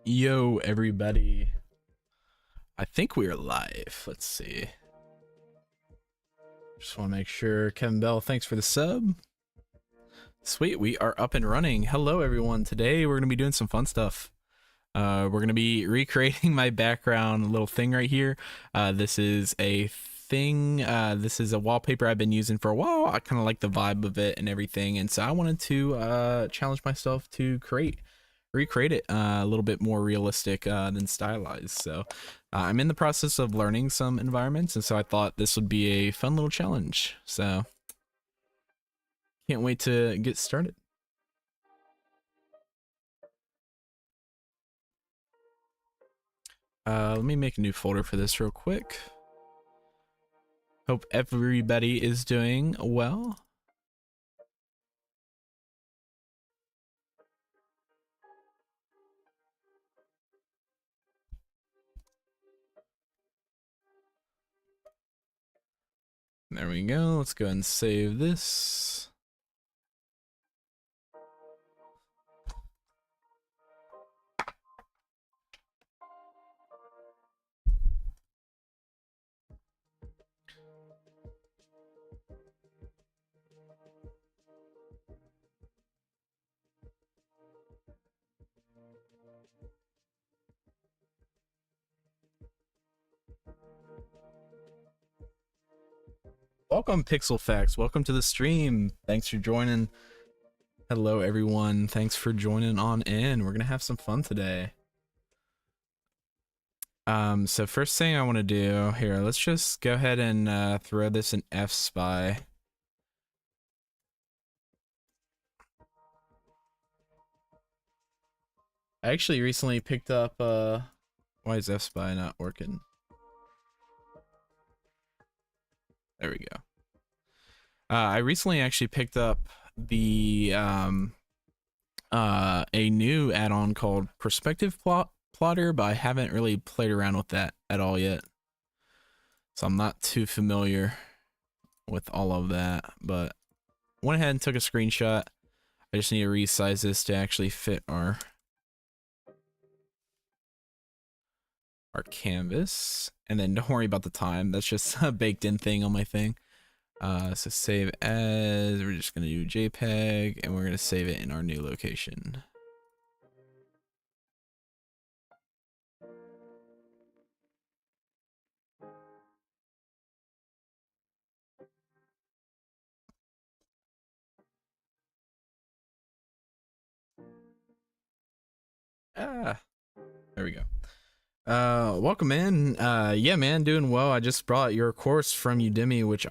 Yo, everybody. I think we are live. Let's see. Just want to make sure. Kevin Bell, thanks for the sub. Sweet, we are up and running. Hello, everyone. Today, we're going to be doing some fun stuff. We're going to be recreating my background little thing right here. This is a thing. This is a wallpaper I've been using for a while. I kind of like the vibe of it and everything. And so I wanted to challenge myself to recreate it a little bit more realistic than stylized. So I'm in the process of learning some environments, and so I thought this would be a fun little challenge. So can't wait to get started. Let me make a new folder for this real quick. Hope everybody is doing well. There we go. Let's go ahead and save this. Welcome, Pixel Facts. Welcome to the stream. Thanks for joining. Hello, everyone. Thanks for joining on in. We're gonna have some fun today. So first thing I want to do here, let's just go ahead and throw this in F-Spy. I actually recently picked up, why is F-Spy not working? There we go. I recently actually picked up the a new add-on called Perspective Plotter, but I haven't really played around with that at all yet. So I'm not too familiar with all of that, but went ahead and took a screenshot. I just need to resize this to actually fit our canvas, and then don't worry about the time. That's just a baked in thing on my thing. So save as, we're just gonna do JPEG, and we're gonna save it in our new location. There we go. Welcome in. Yeah, man, doing well. I just brought your course from Udemy, which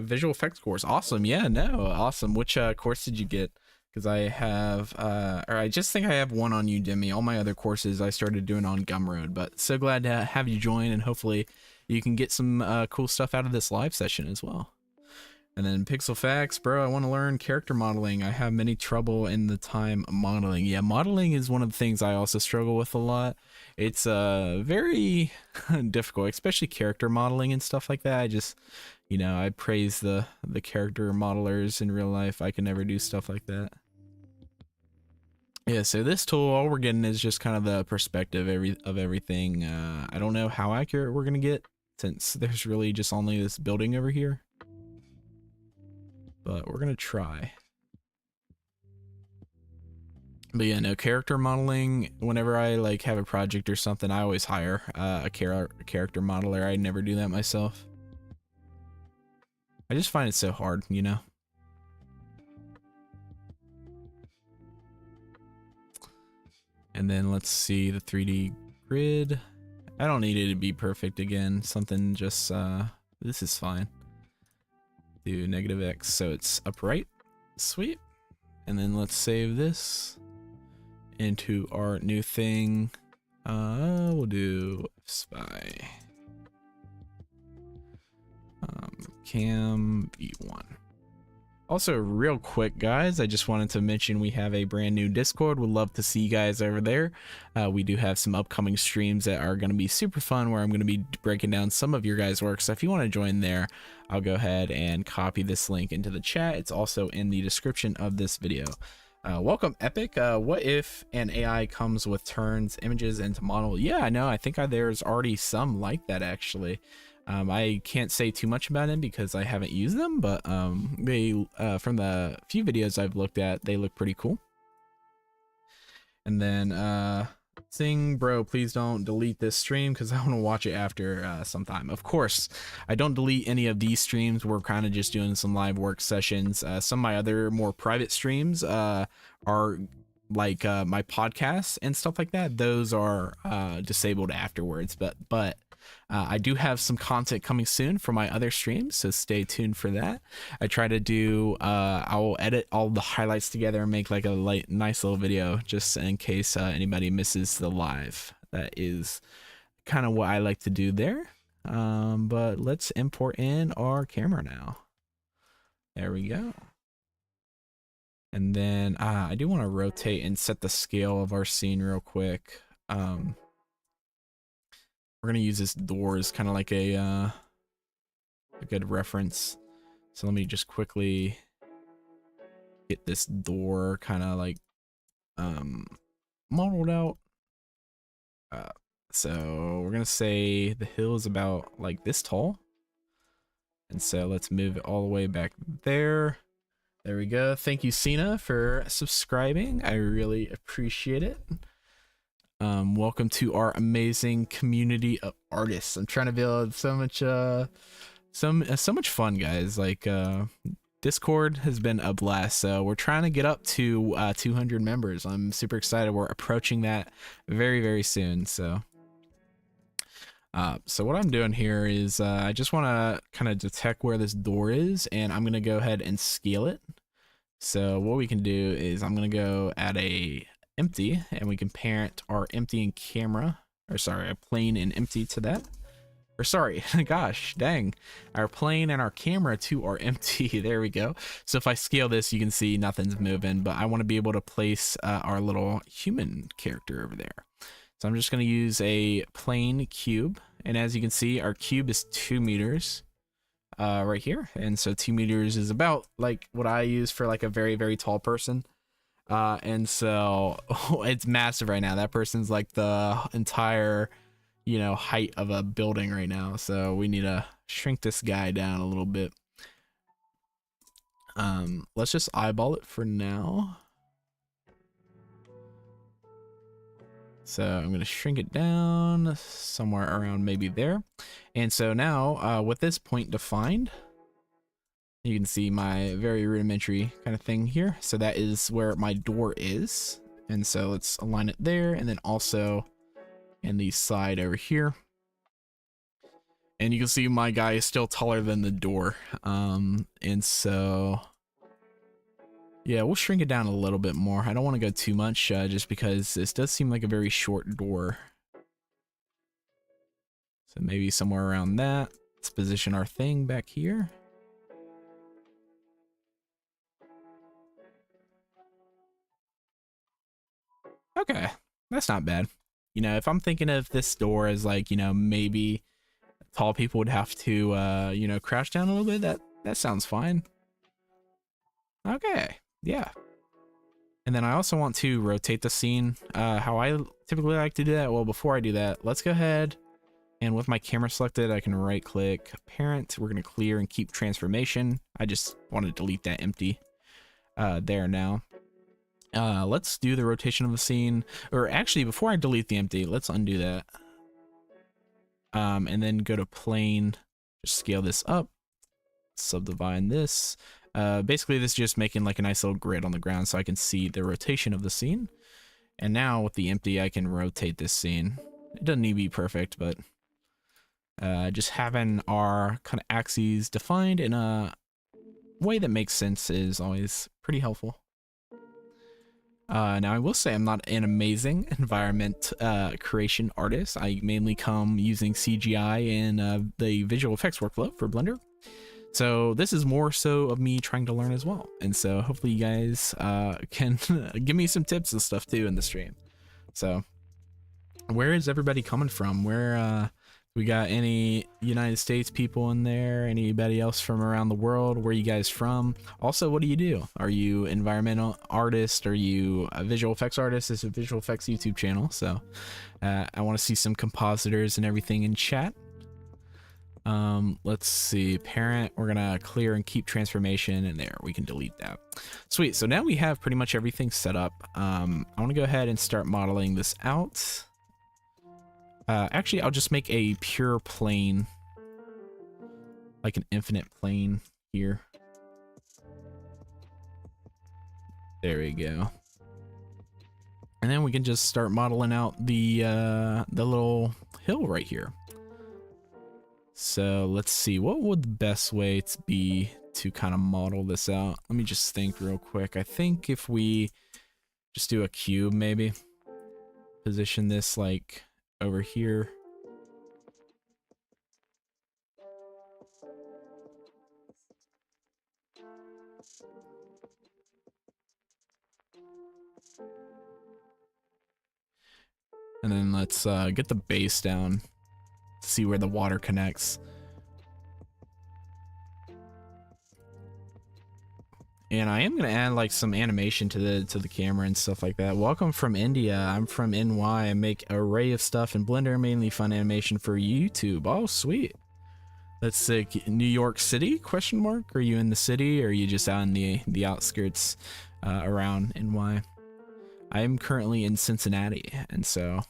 visual effects course. Awesome. Yeah, no, awesome. Which course did you get? Because I have or I just think I have one on Udemy. All my other courses I started doing on Gumroad, but so glad to have you join, and hopefully you can get some cool stuff out of this live session as well. And then Pixel Facts, bro, I want to learn character modeling. I have many trouble in the time modeling. Yeah, modeling is one of the things I also struggle with a lot. It's very difficult, especially character modeling and stuff like that. I just, you know, I praise the character modelers in real life. I can never do stuff like that. Yeah, so this tool, all we're getting is just kind of the perspective of everything. I don't know how accurate we're gonna get, since there's really just only this building over here. But we're gonna try. But yeah, no, character modeling, whenever I like have a project or something, I always hire a character modeler. I never do that myself. I just find it so hard, you know? And then let's see the 3D grid. I don't need it to be perfect again. Something just, this is fine. Do -X so it's upright. Sweet. And then let's save this into our new thing. We'll do Spy. Cam V1. Also, real quick, guys, I just wanted to mention we have a brand new Discord. Would love to see you guys over there. We do have some upcoming streams that are going to be super fun, where I'm going to be breaking down some of your guys' work. So if you want to join there, I'll go ahead and copy this link into the chat. It's also in the description of this video. Welcome, Epic. What if an AI comes with turns images into model? Yeah, I know. I think there's already some like that, actually. I can't say too much about it because I haven't used them, but they from the few videos I've looked at, they look pretty cool. And then Sing, bro, please don't delete this stream because I want to watch it after sometime. Of course, I don't delete any of these streams. We're kind of just doing some live work sessions. Some of my other more private streams are like my podcasts and stuff like that. Those are disabled afterwards, but I do have some content coming soon for my other streams, so stay tuned for that. I try to do I'll edit all the highlights together and make like a nice little video just in case anybody misses the live. That is kind of what I like to do there. But let's import in our camera now. There we go. And then I do want to rotate and set the scale of our scene real quick. We're gonna use this door as kind of like a good reference. So let me just quickly get this door kind of like modeled out. So we're gonna say the hill is about like this tall, and so let's move it all the way back there. There we go. Thank you, Cena, for subscribing. I really appreciate it. Welcome to our amazing community of artists. I'm trying to build so much so much fun, guys. Like Discord has been a blast, so we're trying to get up to 200 members. I'm super excited. We're approaching that very, very soon. So what I'm doing here is I just want to kind of detect where this door is, and I'm gonna go ahead and scale it. So what we can do is I'm gonna go add a empty, and we can parent our empty and camera, or sorry, a plane and empty to that, or sorry, gosh dang, our plane and our camera to our empty. There we go. So if I scale this, you can see nothing's moving, but I want to be able to place our little human character over there. So I'm just going to use a plane cube, and as you can see, our cube is 2 meters right here, and so 2 meters is about like what I use for like a very, very tall person. And so it's massive right now. That person's like the entire, you know, height of a building right now. So we need to shrink this guy down a little bit. Let's just eyeball it for now. So I'm going to shrink it down somewhere around maybe there. And so now with this point defined, you can see my very rudimentary kind of thing here. So that is where my door is. And so let's align it there, and then also in the side over here. And you can see my guy is still taller than the door. And so, yeah, we'll shrink it down a little bit more. I don't want to go too much just because this does seem like a very short door. So maybe somewhere around that. Let's position our thing back here. Okay, that's not bad. You know, if I'm thinking of this door as like, you know, maybe tall people would have to, you know, crouch down a little bit, that sounds fine. Okay, yeah. And then I also want to rotate the scene. How I typically like to do that, well, before I do that, let's go ahead and with my camera selected, I can right click parent. We're going to clear and keep transformation. I just want to delete that empty there now. Let's do the rotation of the scene, or actually before I delete the empty, let's undo that. And then go to plane, just scale this up, subdivide this. Basically this is just making like a nice little grid on the ground so I can see the rotation of the scene. And now with the empty, I can rotate this scene. It doesn't need to be perfect, but just having our kind of axes defined in a way that makes sense is always pretty helpful. Now I will say I'm not an amazing environment creation artist. I mainly come using CGI and the visual effects workflow for Blender. So this is more so of me trying to learn as well. And so hopefully you guys can give me some tips and stuff too in the stream. So where is everybody coming from? Where We got any United States people in there? Anybody else from around the world? Where are you guys from? Also, what do you do? Are you environmental artist? Are you a visual effects artist? It's a visual effects YouTube channel, so I want to see some compositors and everything in chat. Let's see, parent, we're gonna clear and keep transformation, and there we can delete that. Sweet. So now we have pretty much everything set up. I want to go ahead and start modeling this out. Actually, I'll just make a pure plane, like an infinite plane here. There we go. And then we can just start modeling out the little hill right here. So let's see, what would the best way to be to kind of model this out? Let me just think real quick. I think if we just do a cube, maybe position this like over here. And then let's get the base down, see where the water connects. And I am gonna add like some animation to the camera and stuff like that. Welcome from India. I'm from NY. I make an array of stuff in Blender, mainly fun animation for YouTube. Oh, sweet. Let's say New York City? Question mark. Are you in the city, or are you just out in the outskirts around NY? I am currently in Cincinnati, and so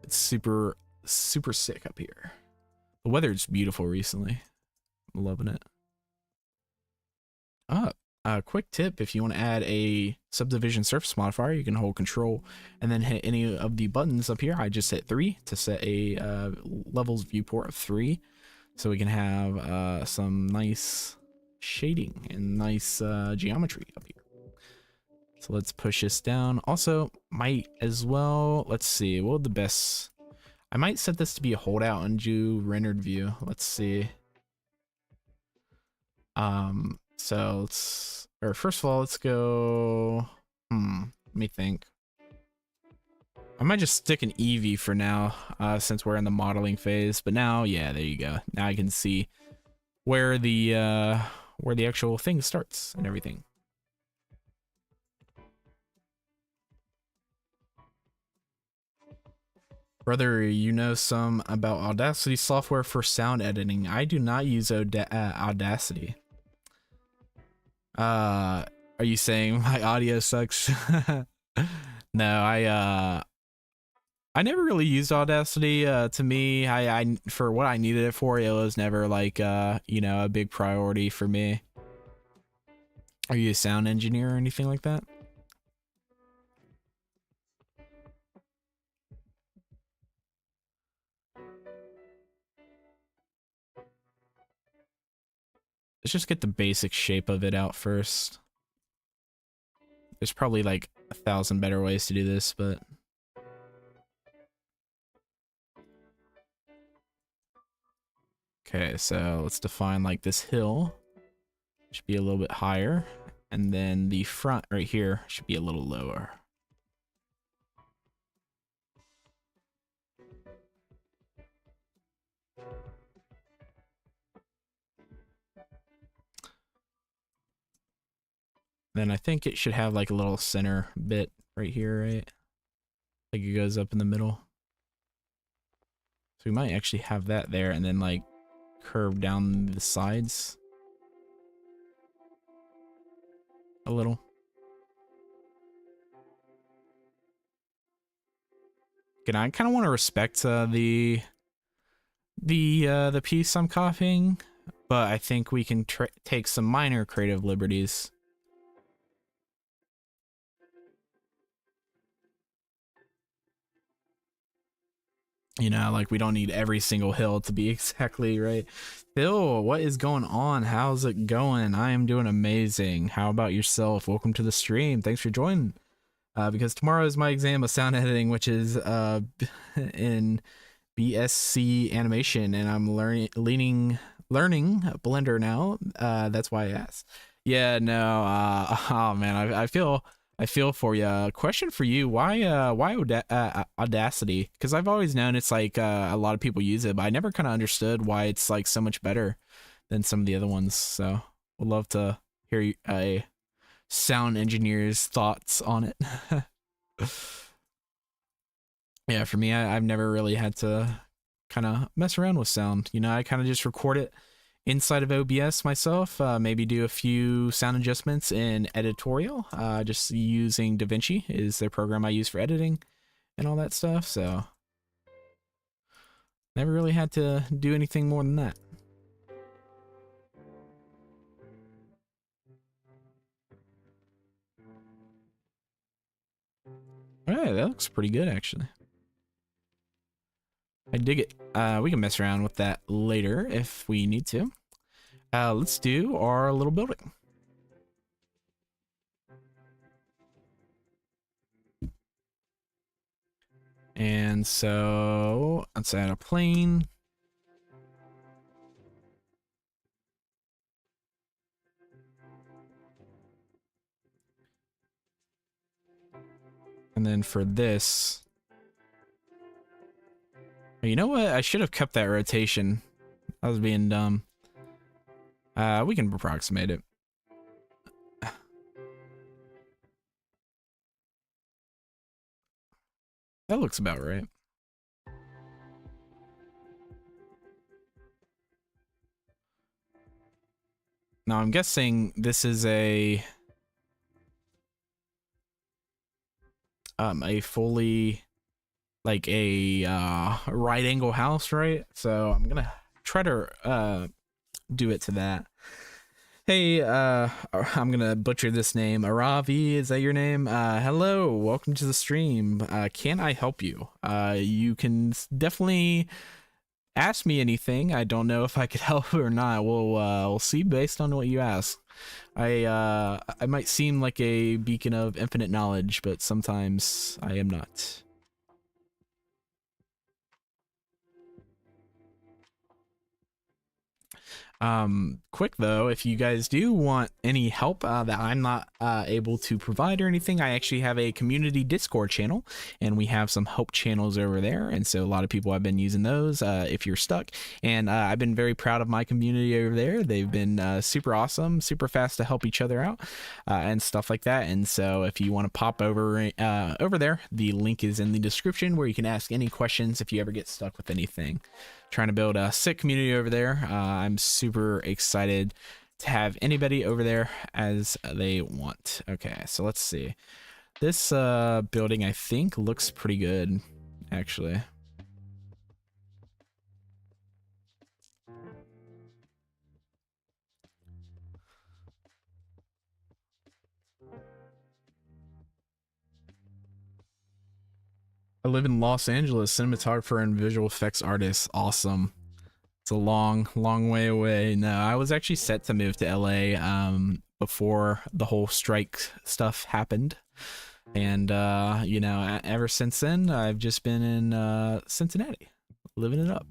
it's super sick up here. The weather's beautiful recently. I'm loving it. A quick tip: if you want to add a subdivision surface modifier, you can hold Control and then hit any of the buttons up here. I just hit 3 to set a levels viewport of 3, so we can have some nice shading and nice geometry up here. So let's push this down. Also, might as well, let's see, what would the best, I might set this to be a holdout and do rendered view. Let's see. So let's, or first of all, let's go, let me think. I might just stick an Eevee for now, since we're in the modeling phase, but now, yeah, there you go. Now I can see where the actual thing starts and everything. Brother, you know some about Audacity software for sound editing. I do not use Audacity. Are you saying my audio sucks? No, I never really used Audacity. To me, I for what I needed it for, it was never like you know, a big priority for me. Are you a sound engineer or anything like that? Let's just get the basic shape of it out first. There's probably like 1,000 better ways to do this, but okay, so let's define like this hill. It should be a little bit higher, and then the front right here should be a little lower. Then I think it should have like a little center bit right here, right? Like it goes up in the middle. So we might actually have that there and then like curve down the sides a little. Again, I kind of want to respect the piece I'm copying, but I think we can take some minor creative liberties. You know, like we don't need every single hill to be exactly right. Phil, what is going on? How's it going? I am doing amazing. How about yourself? Welcome to the stream. Thanks for joining. Because tomorrow is my exam of sound editing, which is in BSc animation, and I'm learning Blender now. That's why I asked. Yeah, no. Oh man, I feel I feel for you. Question for you: why Audacity? Because I've always known it's like a lot of people use it, but I never kind of understood why it's like so much better than some of the other ones. So would love to hear a sound engineer's thoughts on it. Yeah, for me, I've never really had to kind of mess around with sound. You know, I kind of just record it inside of OBS myself, maybe do a few sound adjustments in editorial, just using DaVinci is the program I use for editing and all that stuff. So never really had to do anything more than that. All right, that looks pretty good actually. I dig it. We can mess around with that later if we need to. Let's do our little building. And so let's add a plane. And then for this, you know what? I should have kept that rotation. I was being dumb. We can approximate it. That looks about right. Now I'm guessing this is a fully like a right angle house, right? So I'm gonna try to do it to that. Hey, I'm gonna butcher this name. Aravi, is that your name? Hello, welcome to the stream. Can I help you? You can definitely ask me anything. I don't know if I could help or not. We'll see based on what you ask. I might seem like a beacon of infinite knowledge, but sometimes I am not. Quick though, if you guys do want any help that I'm not able to provide or anything, I actually have a community Discord channel, and we have some help channels over there, and so a lot of people have been using those if you're stuck, and I've been very proud of my community over there. They've been super awesome, super fast to help each other out and stuff like that. And so if you want to pop over over there, the link is in the description where you can ask any questions if you ever get stuck with anything. Trying to build a sick community over there. I'm super excited to have anybody over there as they want. Okay, so let's see. This building I think looks pretty good, actually. I live in Los Angeles, cinematographer and visual effects artist. Awesome. It's a long, long way away. No, I was actually set to move to LA before the whole strike stuff happened. And, you know, ever since then, I've just been in Cincinnati, living it up.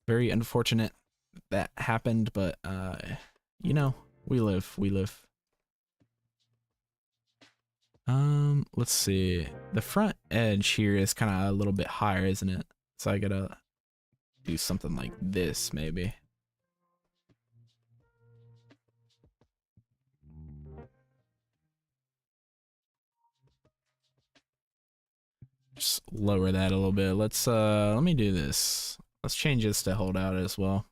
Very unfortunate that happened, but, you know, we live. Let's see. The front edge here is kind of a little bit higher, isn't it? So I gotta do something like this, maybe. Just lower that a little bit. Let me do this. Let's change this to hold out as well.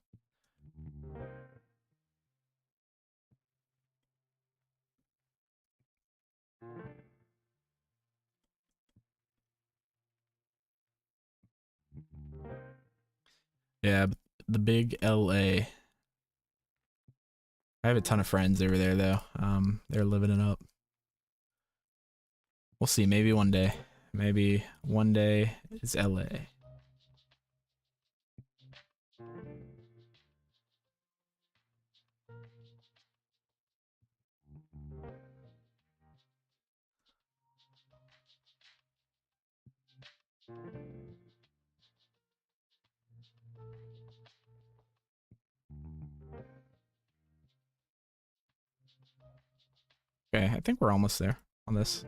Yeah, the big LA. I have a ton of friends over there though. They're living it up. We'll see, maybe one day. Maybe one day is LA. Okay, I think we're almost there on this.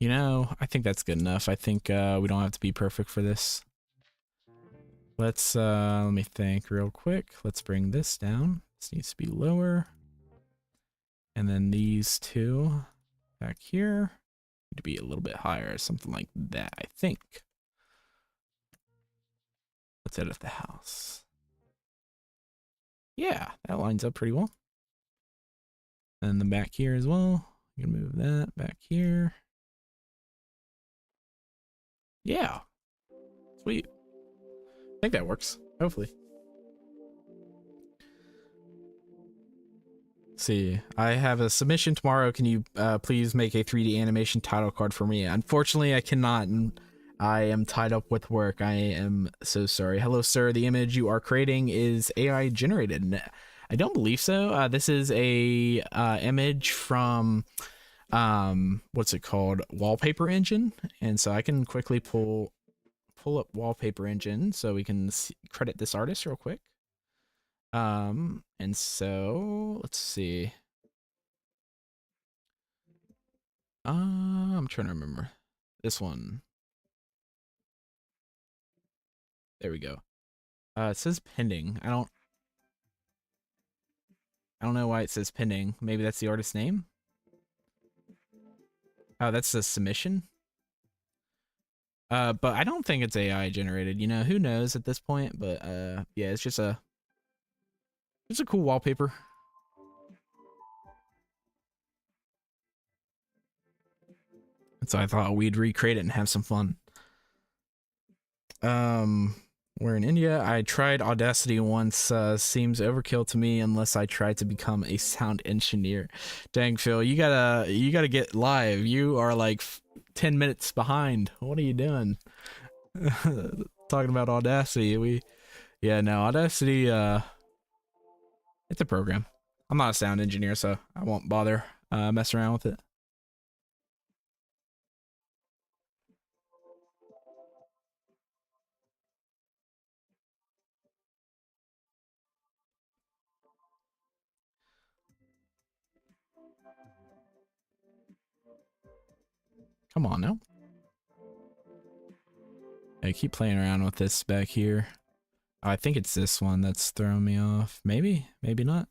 You know, I think that's good enough. I think we don't have to be perfect for this. Let's, let me think real quick. Let's bring this down. This needs to be lower. And then these two back here need to be a little bit higher, something like that, I think. Let's edit the house. Yeah, that lines up pretty well. And the back here as well. You can move that back here. Yeah. Sweet. I think that works. Hopefully. Let's see, I have a submission tomorrow. Can you please make a 3D animation title card for me? Unfortunately, I cannot. And I am tied up with work. I am so sorry. Hello, sir. The image you are creating is AI generated. I don't believe so. This is a image from what's it called? Wallpaper Engine. And so I can quickly pull up Wallpaper Engine so we can credit this artist real quick. And so let's see. I'm trying to remember this one. There we go. It says pending. I don't know why it says pending. Maybe that's the artist's name. Oh, that's the submission. But I don't think it's AI generated. You know, who knows at this point? But yeah, it's just a cool wallpaper. And so I thought we'd recreate it and have some fun. We're in India. I tried Audacity once. Seems overkill to me unless I try to become a sound engineer. Dang, Phil, you gotta get live. You are like 10 minutes behind. What are you doing? Talking about Audacity. Yeah, no, Audacity, it's a program. I'm not a sound engineer, so I won't bother messing around with it. Come on now. I keep playing around with this back here. Oh, I think it's this one that's throwing me off. Maybe, maybe not.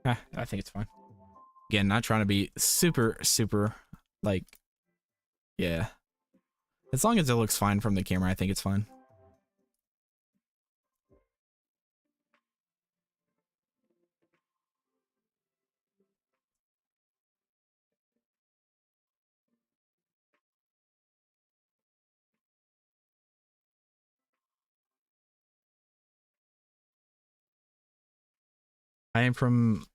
I think it's fine. Again, not trying to be super, like, yeah. As long as it looks fine from the camera, I think it's fine. I am from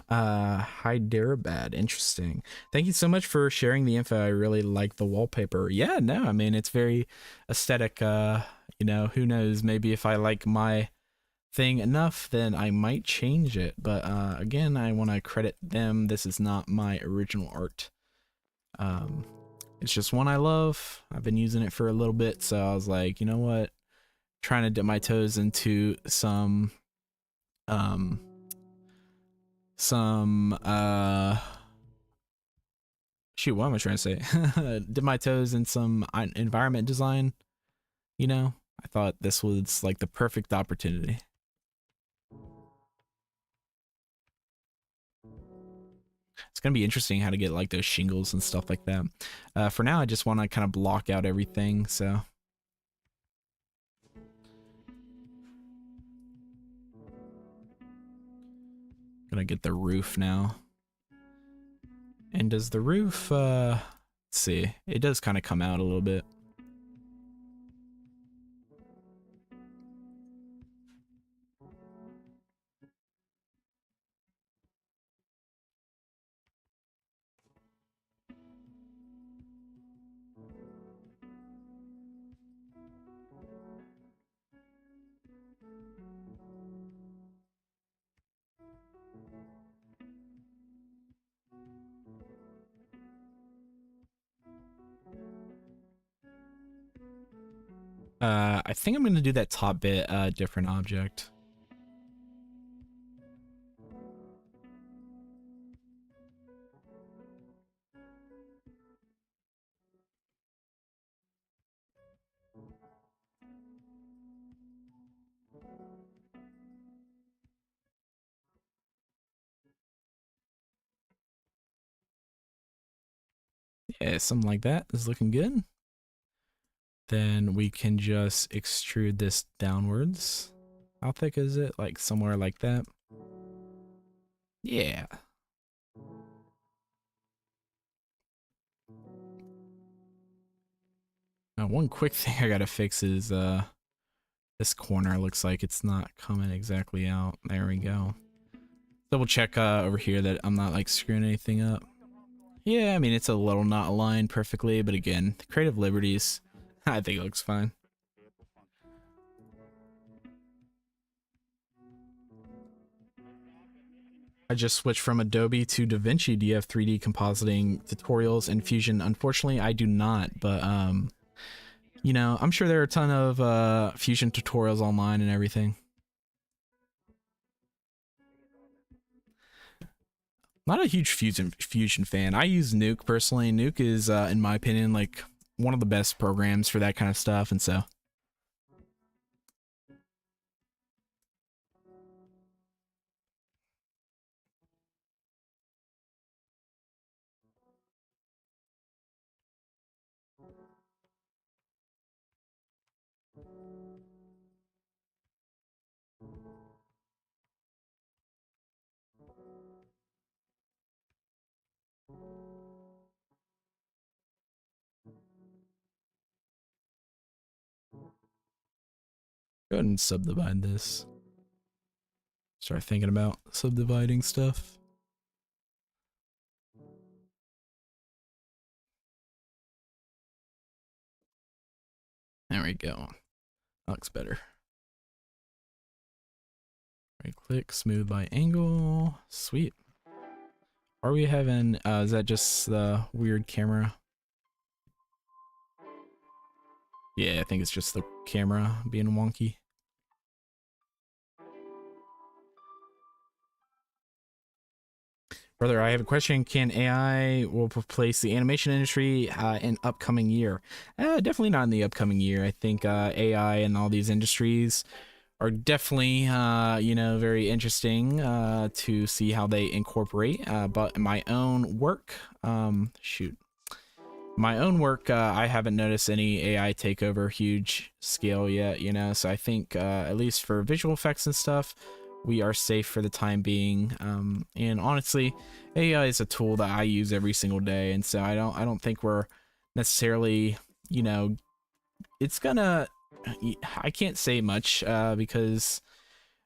Hyderabad. Interesting. Thank you so much for sharing the info. I really like the wallpaper. Yeah, no, I mean, it's very aesthetic. You know, who knows, maybe if I like my thing enough, then I might change it. But again, I want to credit them. This is not my original art. It's just one I love. I've been using it for a little bit, so I was like, you know what, trying to dip my toes into some shoot, what am I trying to say? Dip my toes in some environment design, you know. I thought this was like the perfect opportunity. It's gonna be interesting how to get like those shingles and stuff like that. For now, I just want to kind of block out everything, so. Gonna get the roof now. And does the roof, let's see, it does kind of come out a little bit. I think I'm going to do that top bit, different object. Yeah, something like that is looking good. Then we can just extrude this downwards. How thick is it? Like somewhere like that. Yeah. Now, one quick thing I gotta fix is this corner looks like it's not coming exactly out. There we go. Double check over here that I'm not like screwing anything up. Yeah, I mean, it's a little not aligned perfectly, but again, creative liberties, I think it looks fine. I just switched from Adobe to DaVinci. Do you have 3D compositing tutorials in Fusion? Unfortunately, I do not, but you know, I'm sure there are a ton of Fusion tutorials online and everything. Not a huge Fusion fan. I use Nuke personally. Nuke is, in my opinion, like one of the best programs for that kind of stuff, and so. Go ahead and subdivide this. Start thinking about subdividing stuff. There we go. That looks better. Right click, smooth by angle. Sweet. Are we having, is that just the weird camera? Yeah, I think it's just the camera being wonky. Brother, I have a question. Can AI will replace the animation industry in upcoming year? Definitely not in the upcoming year. I think AI and all these industries are definitely, you know, very interesting to see how they incorporate. But in my own work, my own work, I haven't noticed any AI take over huge scale yet, you know, so I think at least for visual effects and stuff, we are safe for the time being. And honestly, AI is a tool that I use every single day, and so I don't think we're necessarily, you know, it's gonna, I can't say much because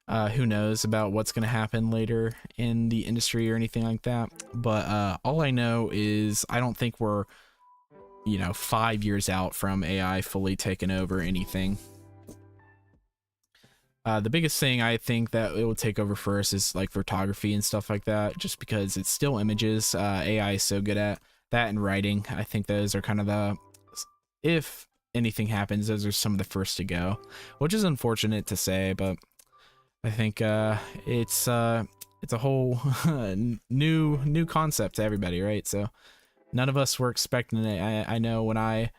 who knows about what's gonna happen later in the industry or anything like that. But all I know is I don't think we're, you know, 5 years out from AI fully taking over anything. The biggest thing I think that it will take over first is like photography and stuff like that, just because it's still images. AI is so good at that, and writing. I think those are kind of the, if anything happens, those are some of the first to go, which is unfortunate to say, but I think it's a whole new concept to everybody, right? So none of us were expecting it. I know when I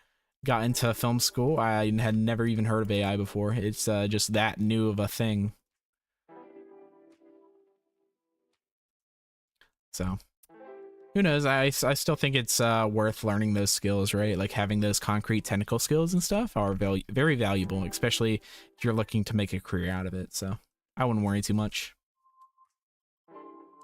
got into film school, I had never even heard of AI before. It's just that new of a thing. So who knows? I still think it's worth learning those skills, right? Like having those concrete technical skills and stuff are very valuable, especially if you're looking to make a career out of it. So I wouldn't worry too much.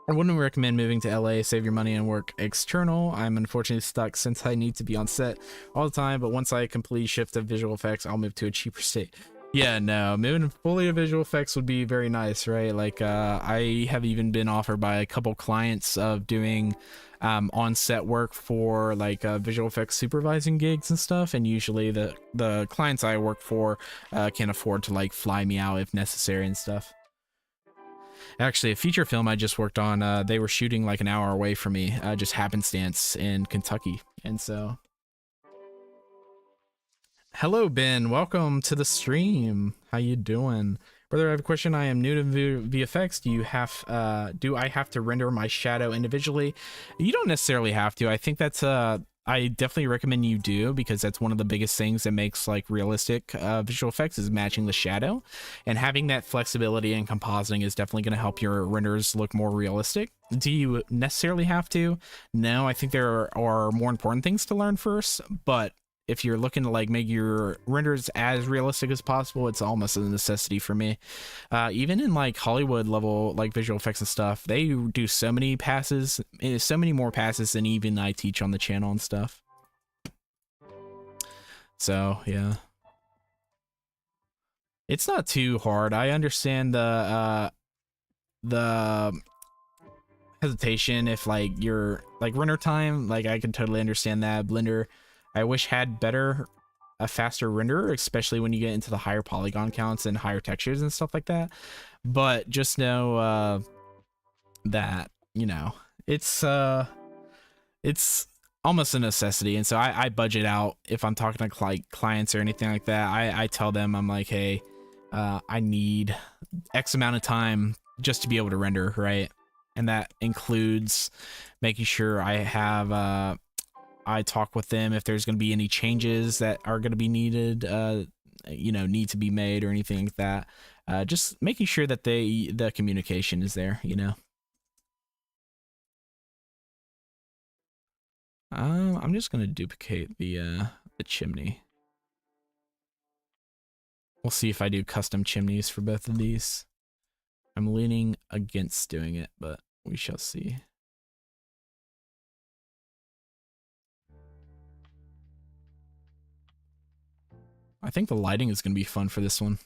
I wouldn't recommend moving to LA, save your money, and work external. I'm unfortunately stuck since I need to be on set all the time, but once I completely shift to visual effects, I'll move to a cheaper state. Yeah, no, moving fully to visual effects would be very nice, right? Like, I have even been offered by a couple clients of doing on-set work for like visual effects supervising gigs and stuff, and usually the clients I work for can afford to like fly me out if necessary and stuff. Actually, a feature film I just worked on, they were shooting like an hour away from me, just happenstance in Kentucky. And so, Hello, Ben. Welcome to the stream. How you doing? Brother, I have a question. I am new to VFX. Do I have to render my shadow individually? You don't necessarily have to. I think that's I definitely recommend you do, because that's one of the biggest things that makes like realistic visual effects is matching the shadow, and having that flexibility and compositing is definitely going to help your renders look more realistic. Do you necessarily have to? No, I think there are more important things to learn first, but if you're looking to like make your renders as realistic as possible, it's almost a necessity for me. Even in like Hollywood level like visual effects and stuff, they do so many passes, so many more passes than even I teach on the channel and stuff. So yeah, it's not too hard. I understand the hesitation if like you're like render time, like I can totally understand that. Blender, I wish had a faster render, especially when you get into the higher polygon counts and higher textures and stuff like that. But just know that, you know, it's almost a necessity. And so I budget out if I'm talking to like clients or anything like that. I tell them, I'm like, hey, I need X amount of time just to be able to render, right? And that includes making sure I have I talk with them if there's going to be any changes that are going to be needed, you know, need to be made or anything like that. Just making sure that the communication is there, you know. I'm just going to duplicate the chimney. We'll see if I do custom chimneys for both of these. I'm leaning against doing it, but we shall see. I think the lighting is going to be fun for this one.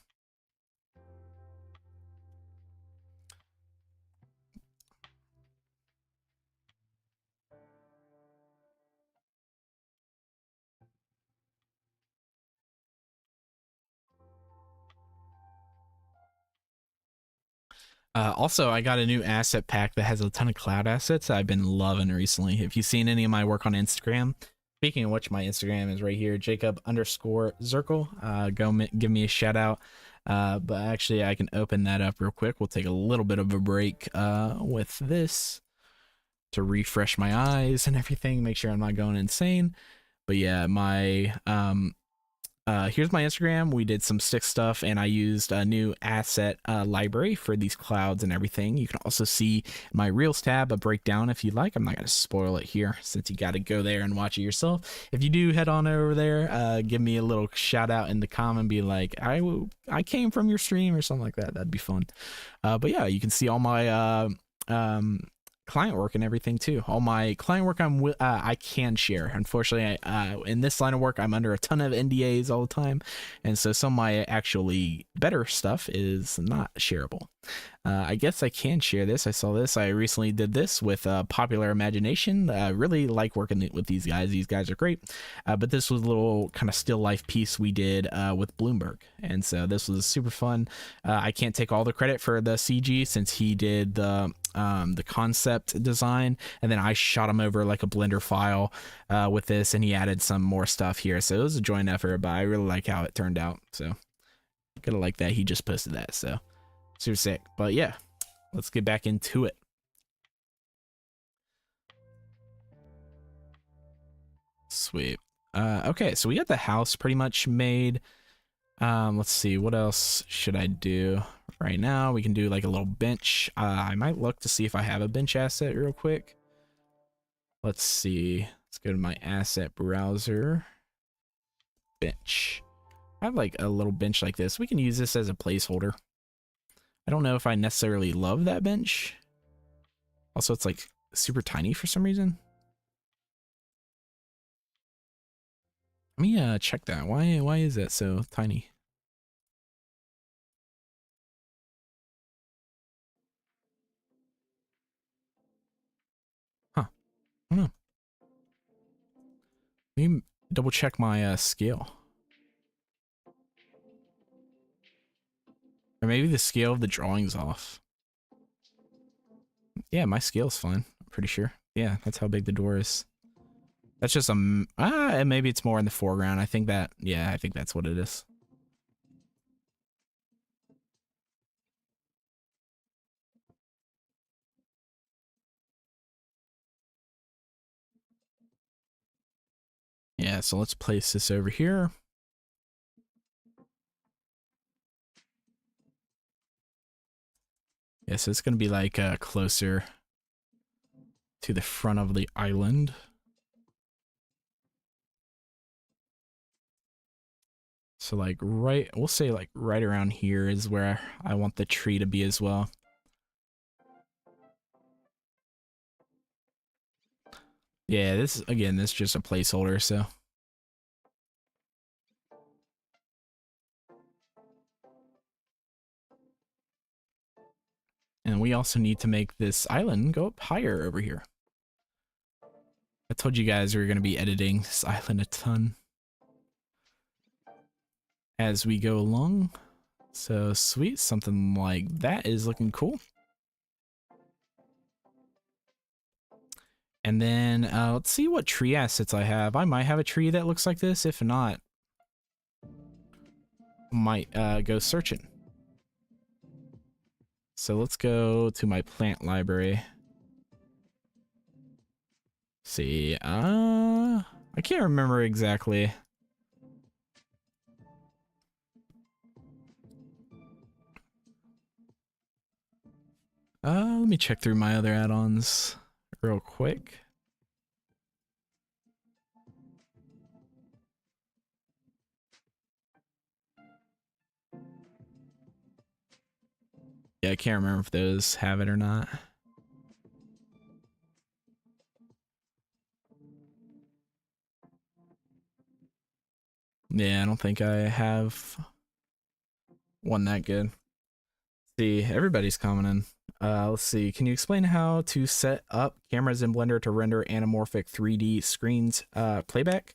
Also, I got a new asset pack that has a ton of cloud assets I've been loving recently. If you've seen any of my work on Instagram, speaking of which, my Instagram is right here, Jacob_Zirkel. Go give me a shout out. But actually, I can open that up real quick. We'll take a little bit of a break with this to refresh my eyes and everything, make sure I'm not going insane. But yeah, my here's my Instagram. We did some stick stuff, and I used a new asset library for these clouds and everything. You can also see my Reels tab a breakdown if you like. I'm not going to spoil it here since you got to go there and watch it yourself. If you do head on over there, give me a little shout out in the comment, be like, I came from your stream or something like that. That'd be fun. But yeah, you can see all my client work and everything too. All my client work I can share. Unfortunately, in this line of work, I'm under a ton of NDAs all the time, and so some of my actually better stuff is not shareable. I guess I can share this. I saw this. I recently did this with Popular Imagination. Really like working with these guys. These guys are great. But this was a little kind of still life piece we did with Bloomberg. And so this was super fun. I can't take all the credit for the CG since he did the concept design, and then I shot him over like a Blender file with this, and he added some more stuff here. So it was a joint effort, but I really like how it turned out. So gotta like that he just posted that. So super sick. But yeah, let's get back into it. Sweet. Okay, so we got the house pretty much made. Let's see, what else should I do right now? We can do like a little bench. I might look to see if I have a bench asset real quick. Let's see. Let's go to my asset browser. Bench. I have like a little bench like this. We can use this as a placeholder. I don't know if I necessarily love that bench. Also, it's like super tiny for some reason. Let me check that. Why is that so tiny? Huh. I don't know. Let me double check my scale. Or maybe the scale of the drawing's off. Yeah, my scale's fine. I'm pretty sure. Yeah, that's how big the door is. That's just and maybe it's more in the foreground. I think that, yeah, I think that's what it is. Yeah, so let's place this over here. Yeah, so it's going to be like closer to the front of the island. So like we'll say like right around here is where I want the tree to be as well. Yeah, this is just a placeholder, so. And we also need to make this island go up higher over here. I told you guys we were going to be editing this island a ton as we go along. So sweet, something like that is looking cool. And then let's see what tree assets I have. I might have a tree that looks like this. If not, might go searching. So let's go to my plant library. See, I can't remember exactly. Let me check through my other add-ons real quick. Yeah, I can't remember if those have it or not. Yeah, I don't think I have one that good. See, everybody's commenting. Let's see. Can you explain how to set up cameras in Blender to render anamorphic 3D screens playback?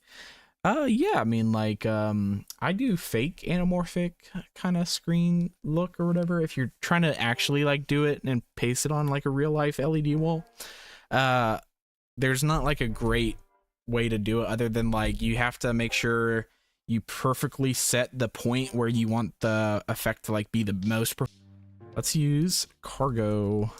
Yeah, I mean, like, I do fake anamorphic kind of screen look or whatever. If you're trying to actually like do it and paste it on like a real life LED wall, there's not like a great way to do it other than like you have to make sure you perfectly set the point where you want the effect to like be the most. Let's use cargo.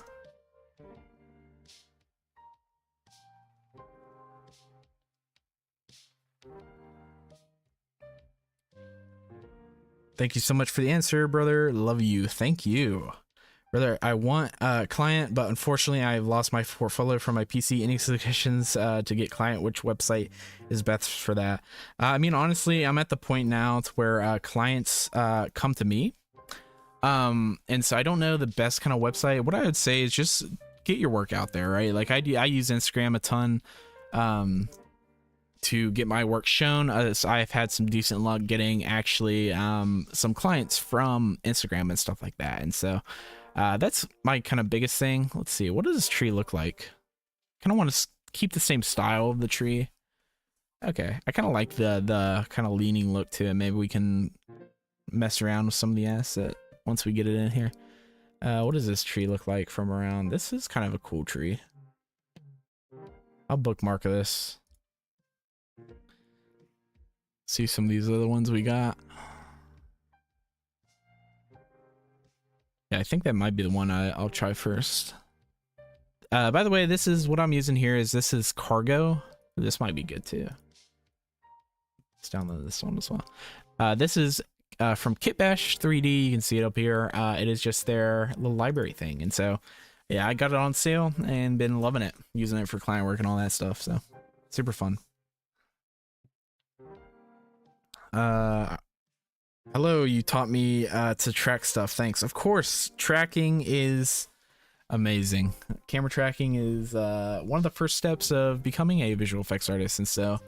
Thank you so much for the answer, brother. Love you. Thank you. Brother, I want a client, but unfortunately I've lost my portfolio from my PC. Any suggestions to get client? Which website is best for that? I mean, honestly, I'm at the point now to where clients come to me. And so I don't know the best kind of website. What I would say is just get your work out there, right? Like I use Instagram a ton to get my work shown. So I've had some decent luck getting actually some clients from Instagram and stuff like that. And so that's my kind of biggest thing. Let's see, what does this tree look like? Kind of want to keep the same style of the tree. Okay, I kind of like the kind of leaning look to it. Maybe we can mess around with some of the asset once we get it in here. What does this tree look like from around? This is kind of a cool tree. I'll bookmark this. See some of these other ones we got. Yeah, I think that might be the one I'll try first. By the way, this is what I'm using here. This is cargo. This might be good too. Let's download this one as well. This is from Kitbash 3D. You can see it up here. It is just their little library thing. And so, yeah, I got it on sale and been loving it. Using it for client work and all that stuff. So, super fun. Hello, you taught me to track stuff. Thanks. Of course, tracking is amazing. Camera tracking is one of the first steps of becoming a visual effects artist, and so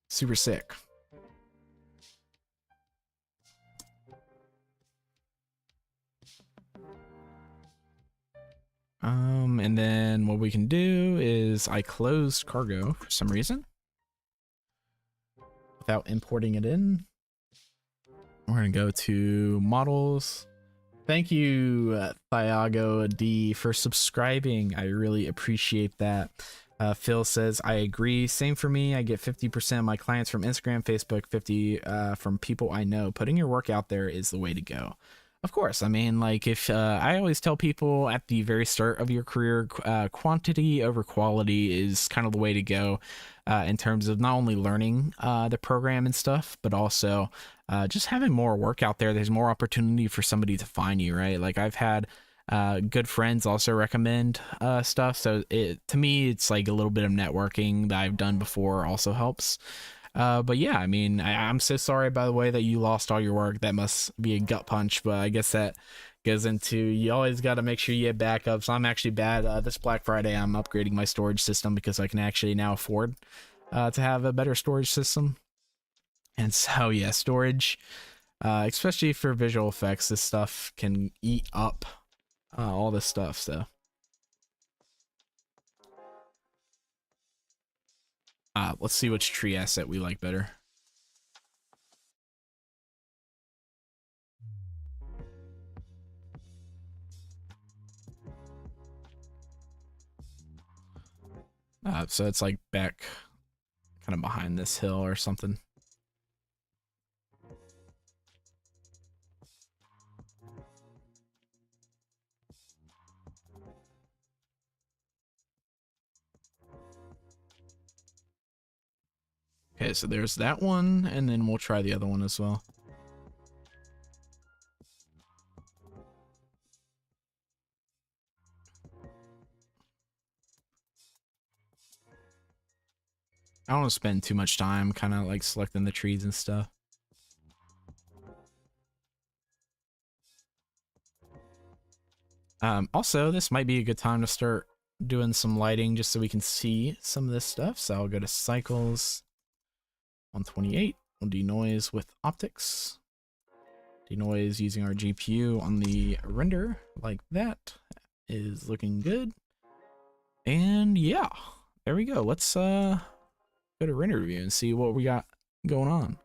super sick. And then what we can do is I closed cargo for some reason without importing it in. We're gonna go to models. Thank you, Thiago D, for subscribing. I really appreciate that. Phil says, I agree. Same for me. I get 50% of my clients from Instagram, Facebook, 50 from people I know. Putting your work out there is the way to go. Of course. I mean, like, if I always tell people at the very start of your career, quantity over quality is kind of the way to go in terms of not only learning the program and stuff, but also just having more work out there. There's more opportunity for somebody to find you, right? Like, I've had good friends also recommend stuff, so to me it's like a little bit of networking that I've done before also helps. But yeah, I mean, I'm so sorry, by the way, that you lost all your work. That must be a gut punch, but I guess that goes into, you always got to make sure you get backups. I'm actually bad. This Black Friday I'm upgrading my storage system because I can actually now afford to have a better storage system. And so yeah, storage, especially for visual effects, this stuff can eat up all this stuff. So let's see which tree asset we like better. So it's like back kind of behind this hill or something. Okay, so there's that one, and then we'll try the other one as well. I don't want to spend too much time kind of like selecting the trees and stuff. Also, this might be a good time to start doing some lighting just so we can see some of this stuff. So I'll go to Cycles, 128. We'll denoise with Optics. Denoise using our GPU on the render like that is looking good. And yeah, there we go. Let's go to render review and see what we got going on.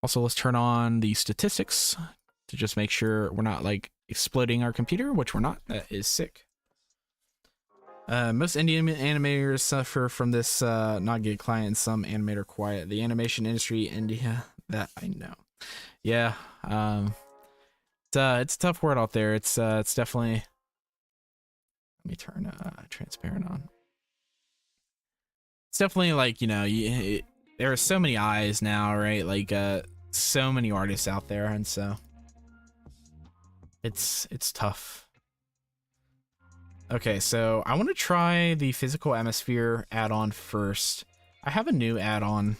Also, let's turn on the statistics to just make sure we're not like exploding our computer, which we're not. That is sick. Most Indian animators suffer from this not get client, some animator quiet. The animation industry, India, that I know. Yeah, it's a tough word out there. It's definitely. Let me turn transparent on. It's definitely like, you know, there are so many eyes now, right? Like so many artists out there, and so it's tough. Okay, so I want to try the physical atmosphere add-on first. I have a new add-on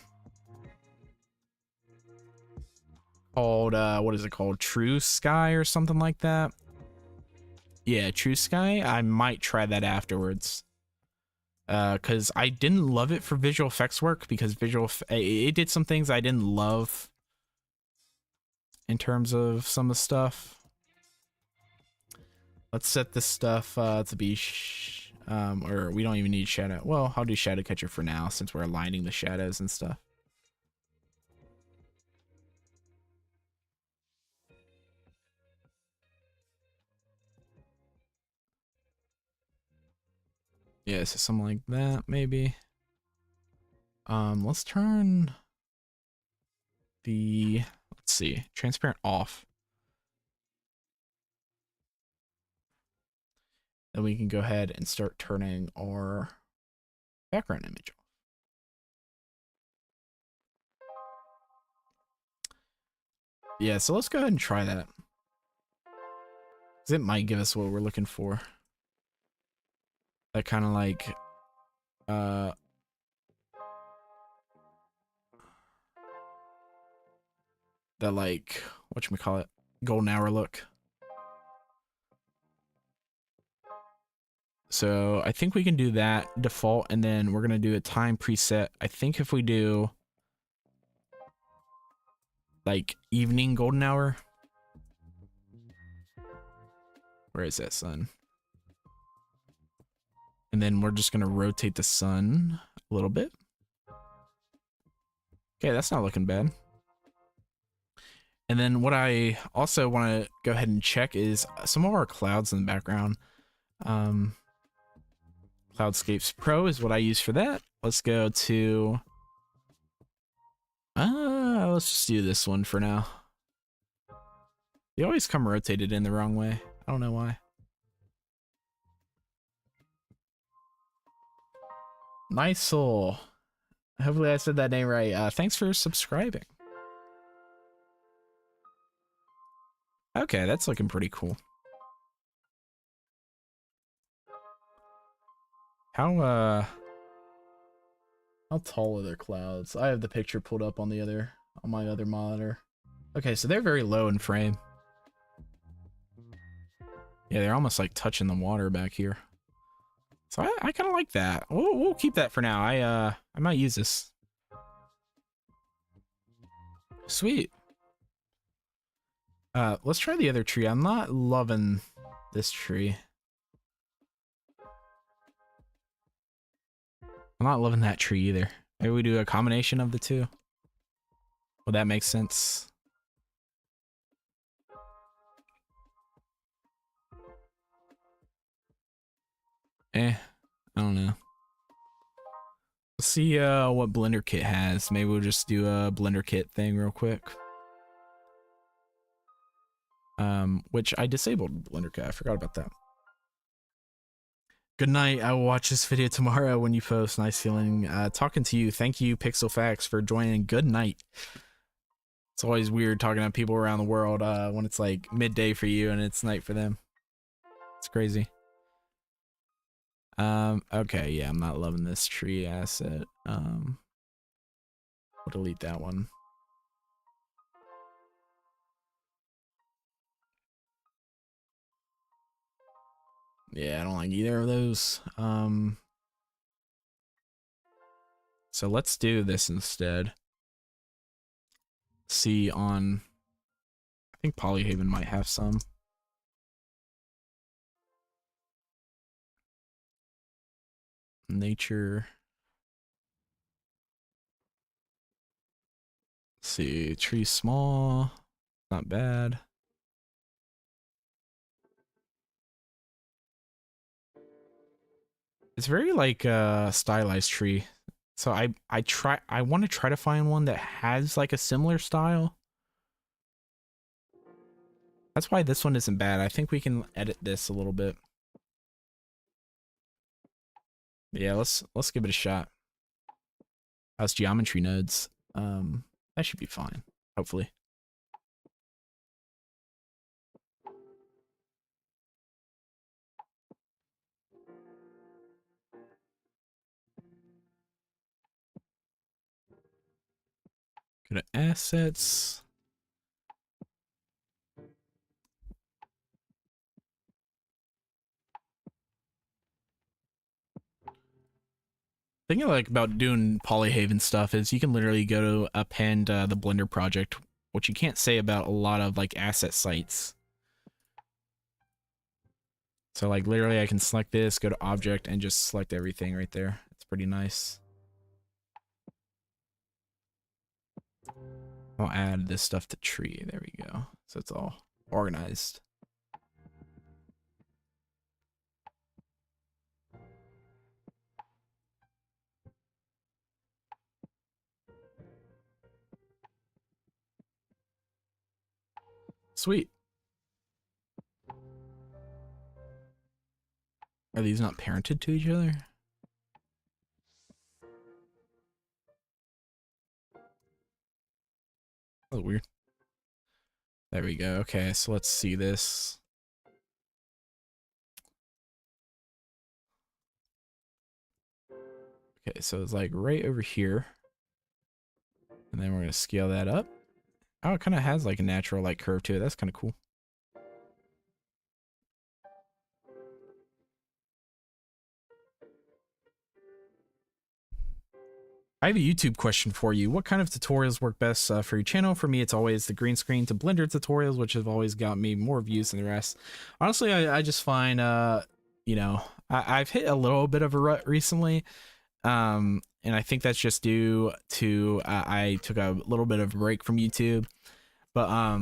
called what is it called? True Sky or something like that. Yeah, True Sky. I might try that afterwards. Because I didn't love it for visual effects work, because it did some things I didn't love in terms of some of the stuff. Let's set this stuff to be, or we don't even need shadow. Well, I'll do shadow catcher for now since we're aligning the shadows and stuff. Yeah, so something like that, maybe. Let's turn the, let's see, transparent off. Then we can go ahead and start turning our background image off. Yeah, so let's go ahead and try that. Because it might give us what we're looking for. That kind of like, that like, whatchamacallit, golden hour look. So I think we can do that default, and then we're going to do a time preset. I think if we do like evening golden hour, where is that sun? And then we're just going to rotate the sun a little bit. Okay, that's not looking bad. And then what I also want to go ahead and check is some of our clouds in the background. Cloudscapes Pro is what I use for that. Let's go to... let's just do this one for now. They always come rotated in the wrong way. I don't know why. Nice soul. Hopefully I said that name right. Thanks for subscribing. Okay, that's looking pretty cool. How tall are their clouds? I have the picture pulled up on my other monitor. Okay, so they're very low in frame. Yeah, they're almost like touching the water back here. So I kind of like that. We'll keep that for now. I might use this. Sweet. Let's try the other tree. I'm not loving this tree. I'm not loving that tree either. Maybe we do a combination of the two. Well, that makes sense. I don't know. Let's see what Blender Kit has. Maybe we'll just do a Blender Kit thing real quick. Which I disabled Blender Kit. I forgot about that. Good night. I will watch this video tomorrow when you post. Nice feeling talking to you. Thank you, PixelFacts, for joining. Good night. It's always weird talking to people around the world when it's like midday for you and it's night for them. It's crazy. Okay, yeah, I'm not loving this tree asset. We'll delete that one. Yeah, I don't like either of those. So let's do this instead. See on, I think Polyhaven might have some. Nature. Let's see, tree small, not bad. It's very like stylized tree. So I want to try to find one that has like a similar style. That's why this one isn't bad. I think we can edit this a little bit. Yeah, let's give it a shot. How's geometry nodes? That should be fine, hopefully. Go to assets. Thing I like about doing Polyhaven stuff is you can literally go to append the Blender project, which you can't say about a lot of like asset sites. So like literally I can select this, go to object, and just select everything right there. It's pretty nice. I'll add this stuff to tree. There we go. So it's all organized. Sweet. Are these not parented to each other? Oh, weird. There we go. Okay, so let's see this. Okay, so it's like right over here. And then we're going to scale that up. Oh, it kind of has like a natural like curve to it. That's kind of cool. I have a YouTube question for you. What kind of tutorials work best for your channel? For me, it's always the green screen to Blender tutorials, which have always got me more views than the rest. Honestly, I just find, you know, I've hit a little bit of a rut recently. And I think that's just due to I took a little bit of a break from YouTube. But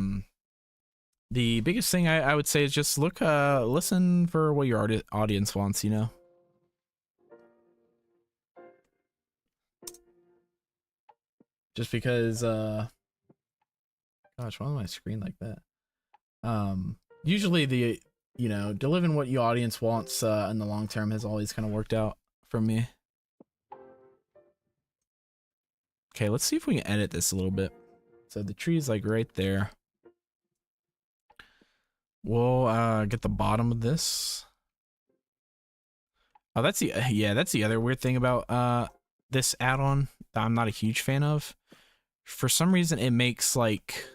the biggest thing I would say is just listen for what your audience wants, you know? just because gosh, why is my screen like that? Usually the, you know, delivering what your audience wants in the long term has always kind of worked out for me. Okay, let's see if we can edit this a little bit. So the tree's like right there. We'll get the bottom of this. Oh, that's the, yeah, that's the other weird thing about this add-on that I'm not a huge fan of. For some reason, it makes like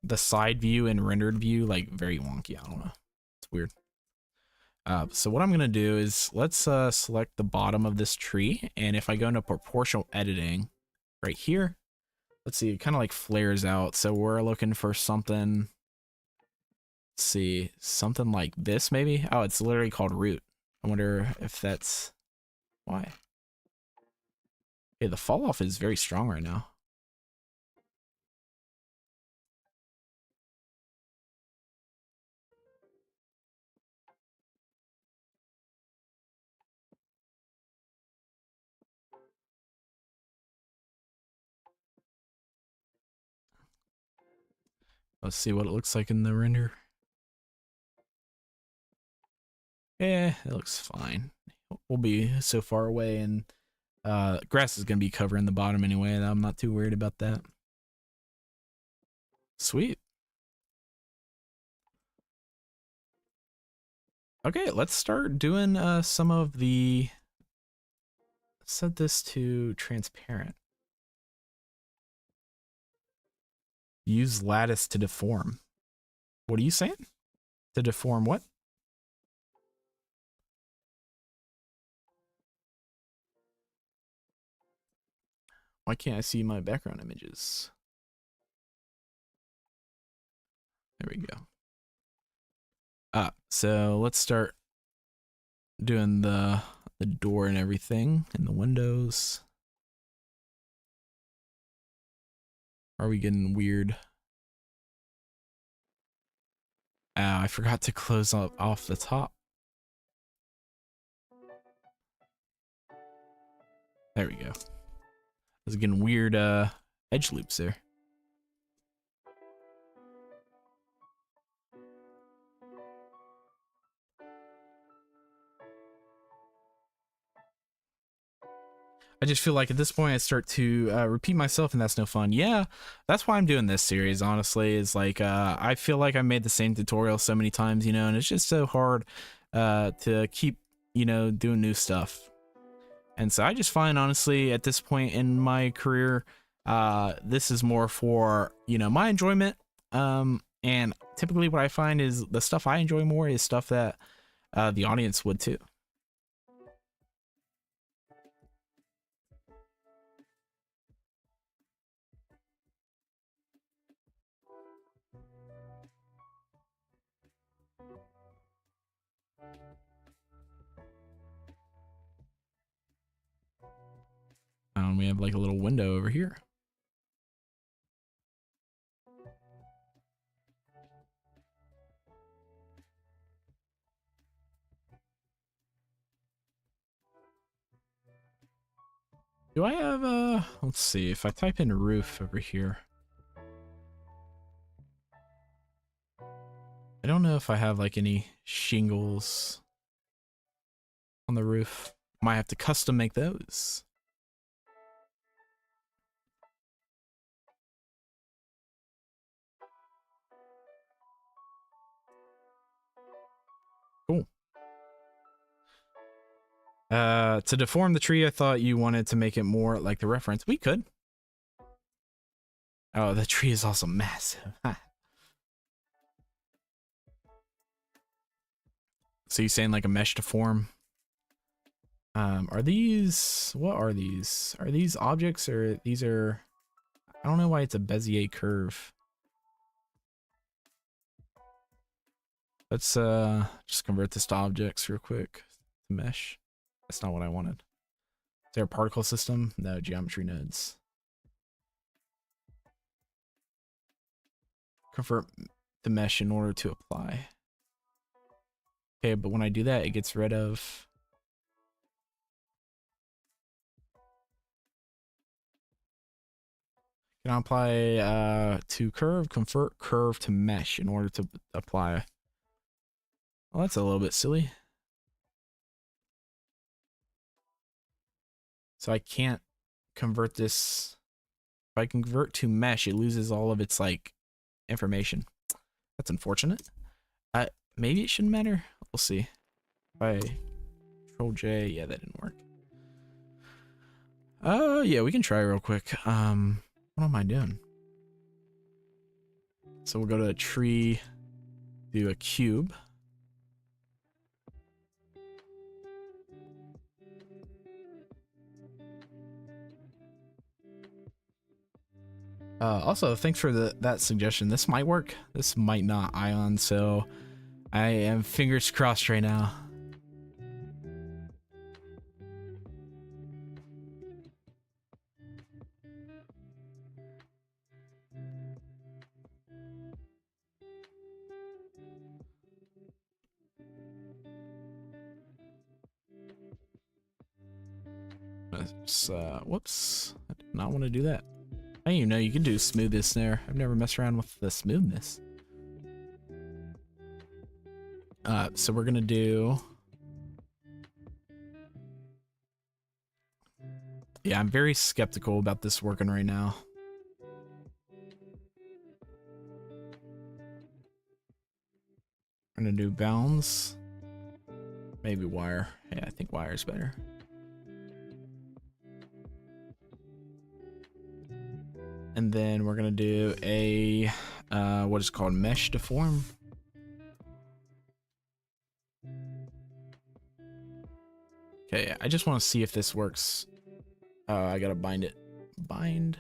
the side view and rendered view like very wonky. I don't know. It's weird. So what I'm gonna do is let's select the bottom of this tree, and if I go into proportional editing right here, let's see, it kind of like flares out. So we're looking for something. Let's see, something like this maybe. Oh, it's literally called root. I wonder if that's why. Okay, the fall off is very strong right now. Let's see what it looks like in the render. Yeah, it looks fine. We'll be so far away, and grass is gonna be covering the bottom anyway, and I'm not too worried about that. Sweet. Okay, let's start doing some of the, set this to transparent. Use lattice to deform. What are you saying? To deform what? Why can't I see my background images? There we go. So let's start doing the door and everything and the windows. Are we getting weird? I forgot to close off the top. There we go. I was getting weird edge loops there. I just feel like at this point I start to repeat myself, and that's no fun. Yeah, that's why I'm doing this series, honestly, is like I feel like I made the same tutorial so many times, you know, and it's just so hard to keep, you know, doing new stuff. And so I just find, honestly, at this point in my career, this is more for, you know, my enjoyment. And typically what I find is the stuff I enjoy more is stuff that the audience would too. We have like a little window over here. Do I have let's see, if I type in roof over here. I don't know if I have like any shingles on the roof. Might have to custom make those. Cool. To deform the tree, I thought you wanted to make it more like the reference. We could. Oh, the tree is also massive. So you're saying like a mesh deform? Are these, what are these? Are these objects, or these are, I don't know why it's a Bezier curve. Let's just convert this to objects real quick. To mesh. That's not what I wanted. Is there a particle system? No, geometry nodes. Convert the mesh in order to apply. Okay, but when I do that, it gets rid of. Can I apply to curve, convert curve to mesh in order to apply? Well, that's a little bit silly. So I can't convert this. If I convert to mesh, it loses all of its like information. That's unfortunate. Maybe it shouldn't matter. We'll see. If I Control J, yeah, that didn't work. Yeah, we can try real quick. What am I doing? So we'll go to a tree, do a cube. Also, thanks for that suggestion. This might work. This might not, Ion. So I am fingers crossed right now. Whoops. I did not want to do that. I didn't even know you can do smoothness there. I've never messed around with the smoothness. So we're gonna do. Yeah, I'm very skeptical about this working right now. I'm gonna do bounds. Maybe wire. Yeah, I think wire is better. And then we're gonna do a what is called mesh deform. Okay, I just want to see if this works. I gotta bind it. Bind.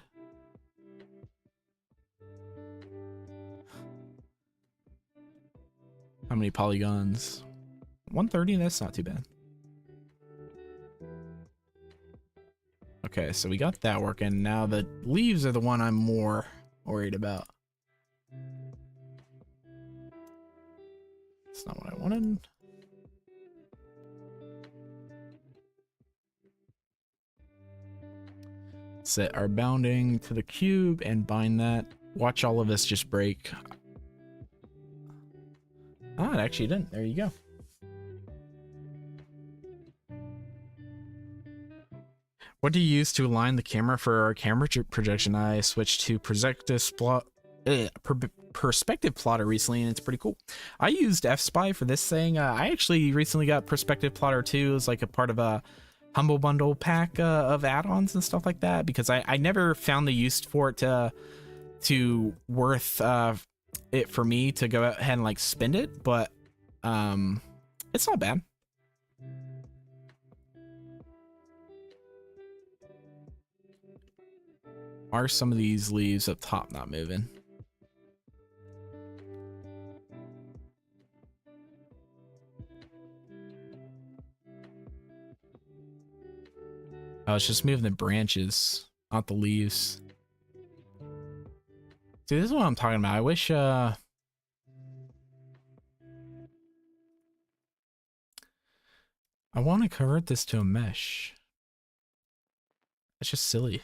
How many polygons? 130, that's not too bad. Okay, so we got that working. Now the leaves are the one I'm more worried about. That's not what I wanted. Set our bounding to the cube and bind that. Watch all of this just break. Ah, it actually didn't. There you go. What do you use to align the camera for our camera projection? I switched to perspective plotter recently, and it's pretty cool. I used F-Spy for this thing. I actually recently got perspective plotter too as like a part of a Humble Bundle pack of add-ons and stuff like that, because I never found the use for it to worth it for me to go ahead and like spend it, but it's not bad. Are some of these leaves up top not moving? Oh, it's just moving the branches, not the leaves. See, this is what I'm talking about. I wish I want to convert this to a mesh. That's just silly.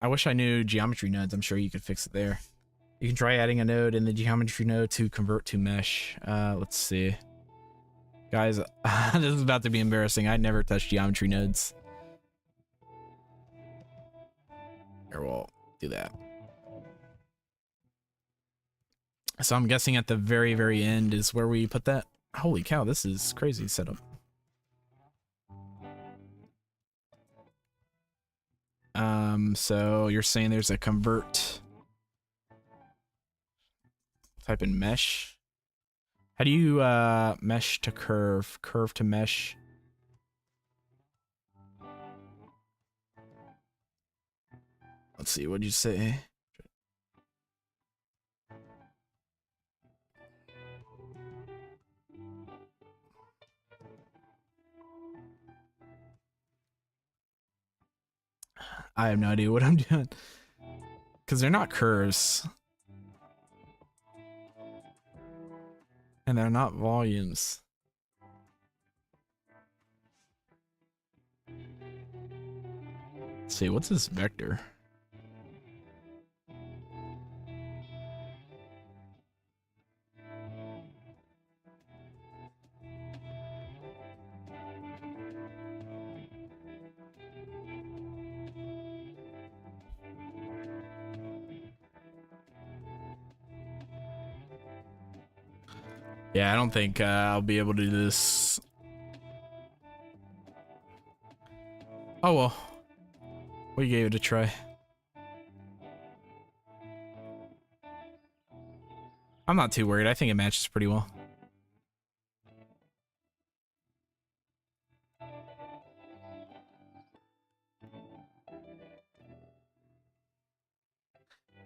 I wish I knew geometry nodes. I'm sure you could fix it there. You can try adding a node in the geometry node to convert to mesh. Let's see. Guys, this is about to be embarrassing. I never touched geometry nodes. Here, we'll do that. So I'm guessing at the very, very end is where we put that. Holy cow, this is crazy setup. So you're saying there's a convert. Type in mesh. How do you mesh to curve? Curve to mesh. Let's see, what'd you say? I have no idea what I'm doing. Because they're not curves. And they're not volumes. Let's see, what's this vector? Yeah, I don't think I'll be able to do this. Oh well, we gave it a try. I'm not too worried. I think it matches pretty well.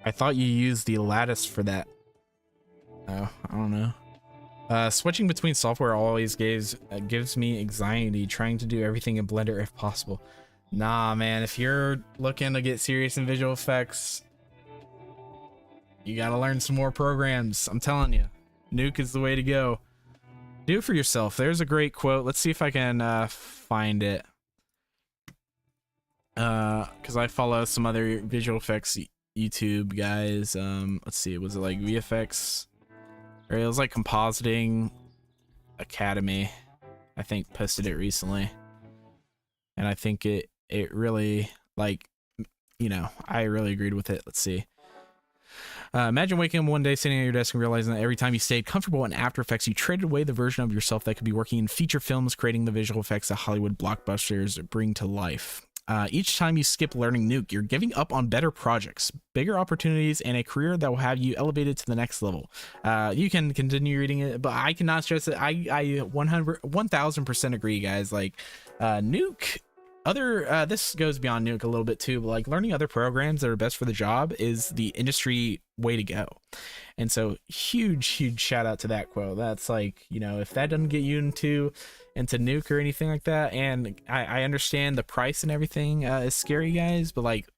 I thought you used the lattice for that. Oh, I don't know. Switching between software always gives me anxiety trying to do everything in Blender if possible. Nah, man, if you're looking to get serious in visual effects, you gotta learn some more programs. I'm telling you, Nuke is the way to go. Do it for yourself. There's a great quote. Let's see if I can find it. Because I follow some other visual effects YouTube guys. Let's see, was it like VFX? Or it was like Compositing Academy, I think, posted it recently. And I think it really, like, you know, I really agreed with it. Let's see. Imagine waking up one day sitting at your desk and realizing that every time you stayed comfortable in After Effects, you traded away the version of yourself that could be working in feature films, creating the visual effects that Hollywood blockbusters bring to life. Each time you skip learning Nuke, you're giving up on better projects, bigger opportunities, and a career that will have you elevated to the next level. You can continue reading it, but I cannot stress it. I 1000% agree, guys. Like, Nuke, this goes beyond Nuke a little bit too, but like learning other programs that are best for the job is the industry way to go. And so huge shout out to that quote. That's like, you know, if that doesn't get you into Nuke or anything like that, and I understand the price and everything is scary, guys, but like,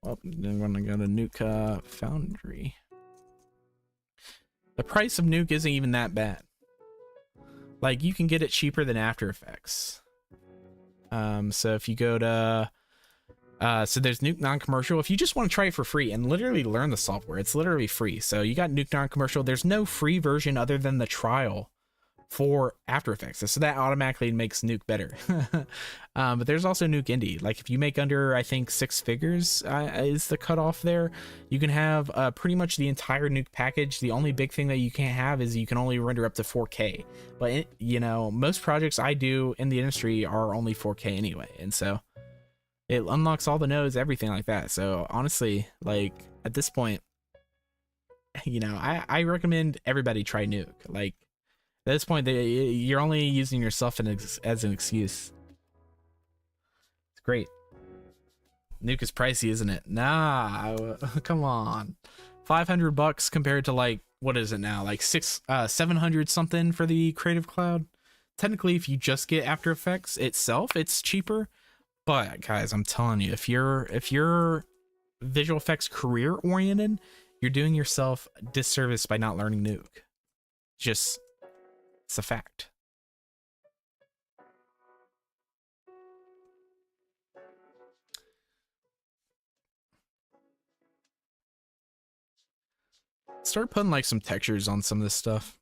well, I'm gonna go to Nuke Foundry. The price of Nuke isn't even that bad. Like, you can get it cheaper than After Effects. So if you go to so there's Nuke non-commercial. If you just want to try it for free and literally learn the software, it's literally free. So you got Nuke non-commercial. There's no free version other than the trial for After Effects, so that automatically makes Nuke better. But there's also Nuke Indie. Like, if you make under, I think, 6 figures is the cutoff there, you can have pretty much the entire Nuke package. The only big thing that you can't have is you can only render up to 4K. But you know, most projects I do in the industry are only 4K anyway, and so it unlocks all the nodes, everything like that. So honestly, like, at this point, you know, I recommend everybody try Nuke. Like, at this point, you're only using yourself as an excuse. It's great. Nuke is pricey, isn't it? Nah, come on. $500 compared to, like, what is it now? Like 700 something for the Creative Cloud. Technically, if you just get After Effects itself, it's cheaper. But guys, I'm telling you, if you're visual effects career oriented, you're doing yourself a disservice by not learning Nuke. Just, it's a fact. Start putting like some textures on some of this stuff.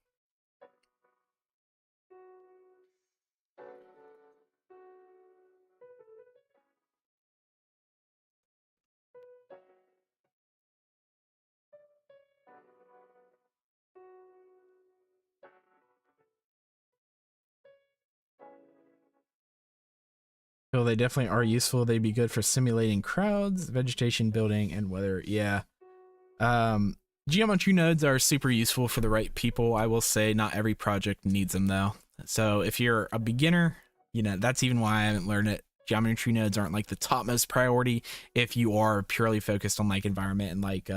So they definitely are useful. They'd be good for simulating crowds, vegetation building, and weather. Yeah. Geometry nodes are super useful for the right people. I will say not every project needs them though. So if you're a beginner, you know, that's even why I haven't learned it. Geometry nodes aren't like the topmost priority if you are purely focused on like environment and like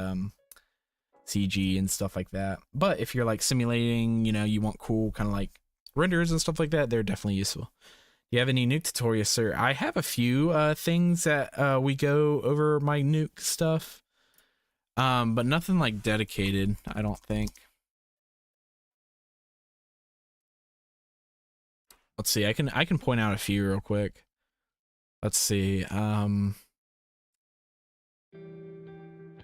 CG and stuff like that. But if you're like simulating, you know, you want cool kind of like renders and stuff like that, they're definitely useful. You have any Nuke tutorials, sir? I have a few things that we go over my Nuke stuff, but nothing like dedicated, I don't think. Let's see. I can point out a few real quick. Let's see.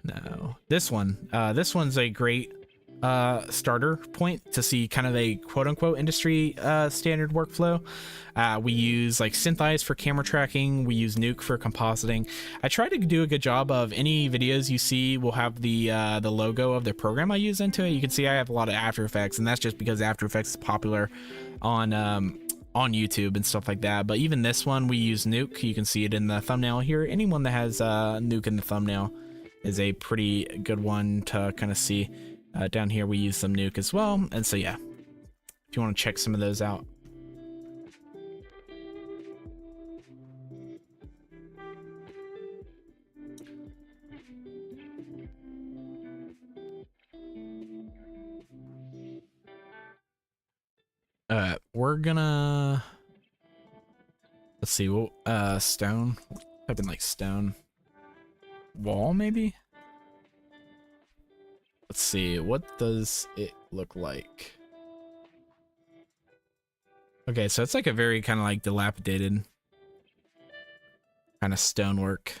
No. This one. This one's a great starter point to see kind of a quote-unquote industry standard workflow. We use like SynthEyes for camera tracking. We use Nuke for compositing. I try to do a good job of any videos you see will have the logo of the program I use into it. You can see I have a lot of After Effects, and that's just because After Effects is popular on YouTube and stuff like that. But even this one, we use Nuke. You can see it in the thumbnail here. Anyone that has Nuke in the thumbnail is a pretty good one to kind of see. Down here we use some Nuke as well, and so yeah, if you want to check some of those out. We're gonna, let's see, we'll stone, type in like stone wall maybe. Let's see, what does it look like? Okay, so it's like a very kind of like dilapidated kind of stonework.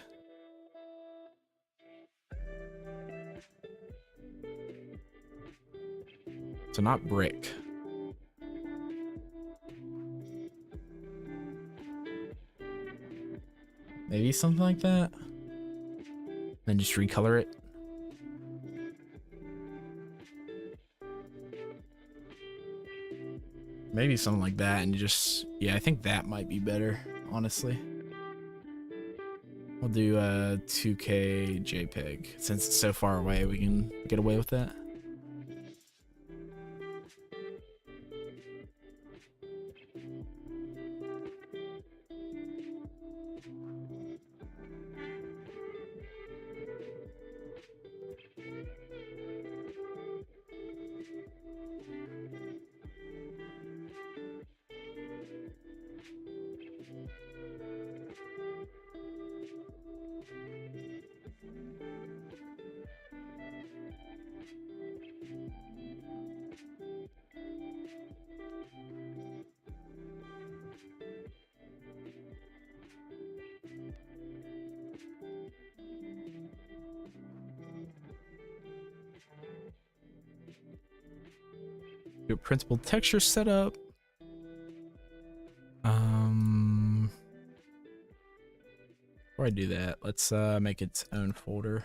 So not brick. Maybe something like that. Then just recolor it. Maybe something like that, and just, yeah, I think that might be better, honestly. We'll do a 2K JPEG. Since it's so far away, we can get away with that. Do a principal texture setup. Before I do that, let's make its own folder.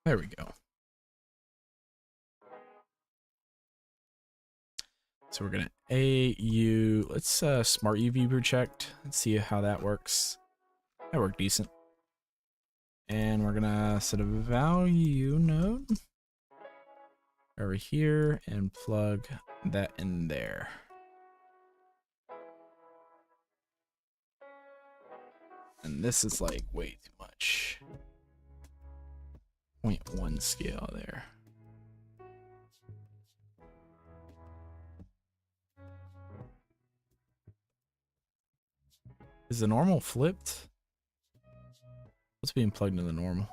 There we go. So we're gonna AU, let's smart UV project. Let's see how that works. That worked decent. And we're gonna set a value node over here and plug that in there. And this is like way too much. 0.1 scale there. Is the normal flipped? What's being plugged into the normal?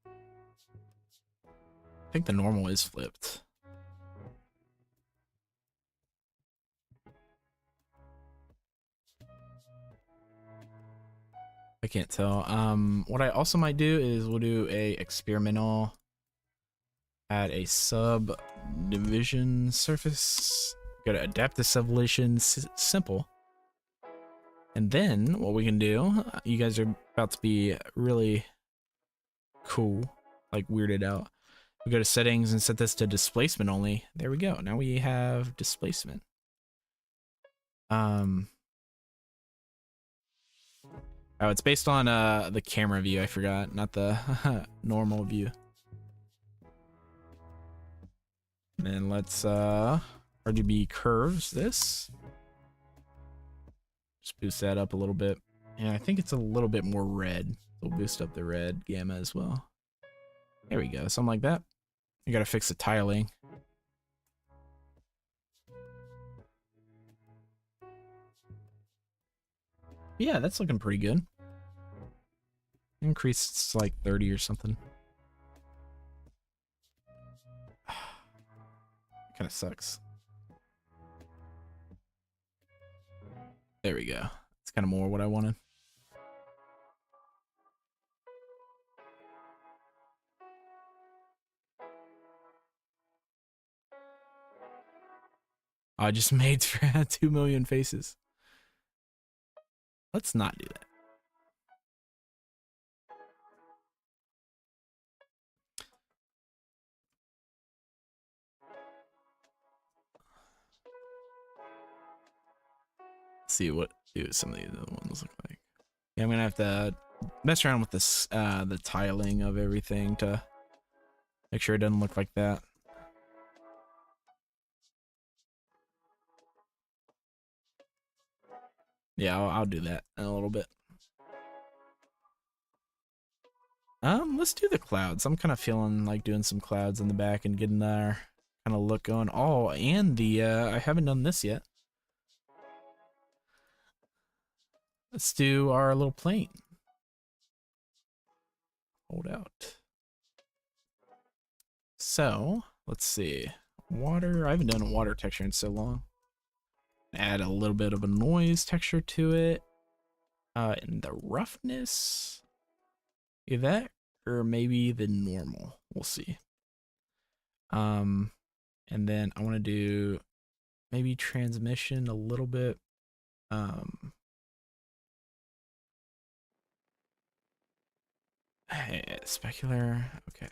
I think the normal is flipped. I can't tell. What I also might do is we'll do a experimental, add a subdivision surface, go to adaptive subdivision simple. And then what we can do, you guys are about to be really cool, like weirded out. We go to settings and set this to displacement only. There we go. Now we have displacement. Oh, it's based on the camera view, I forgot, not the normal view. And then let's RGB curves this. Just boost that up a little bit. And I think it's a little bit more red. We'll boost up the red gamma as well. There we go, something like that. You gotta fix the tiling. Yeah, that's looking pretty good. Increased like 30 or something. Kind of sucks. There we go. It's kind of more what I wanted. I just made 2 million faces. Let's not do that. Let's see what do some of these other ones look like. Yeah, I'm gonna have to mess around with this, the tiling of everything to make sure it doesn't look like that. Yeah, I'll do that in a little bit. Let's do the clouds. I'm kind of feeling like doing some clouds in the back and getting our kind of look going. Oh, and the, I haven't done this yet. Let's do our little plane. Hold out. So, let's see. Water. I haven't done a water texture in so long. Add a little bit of a noise texture to it. And the roughness. Either that or maybe the normal. We'll see. And then I want to do maybe transmission a little bit. Specular. Okay.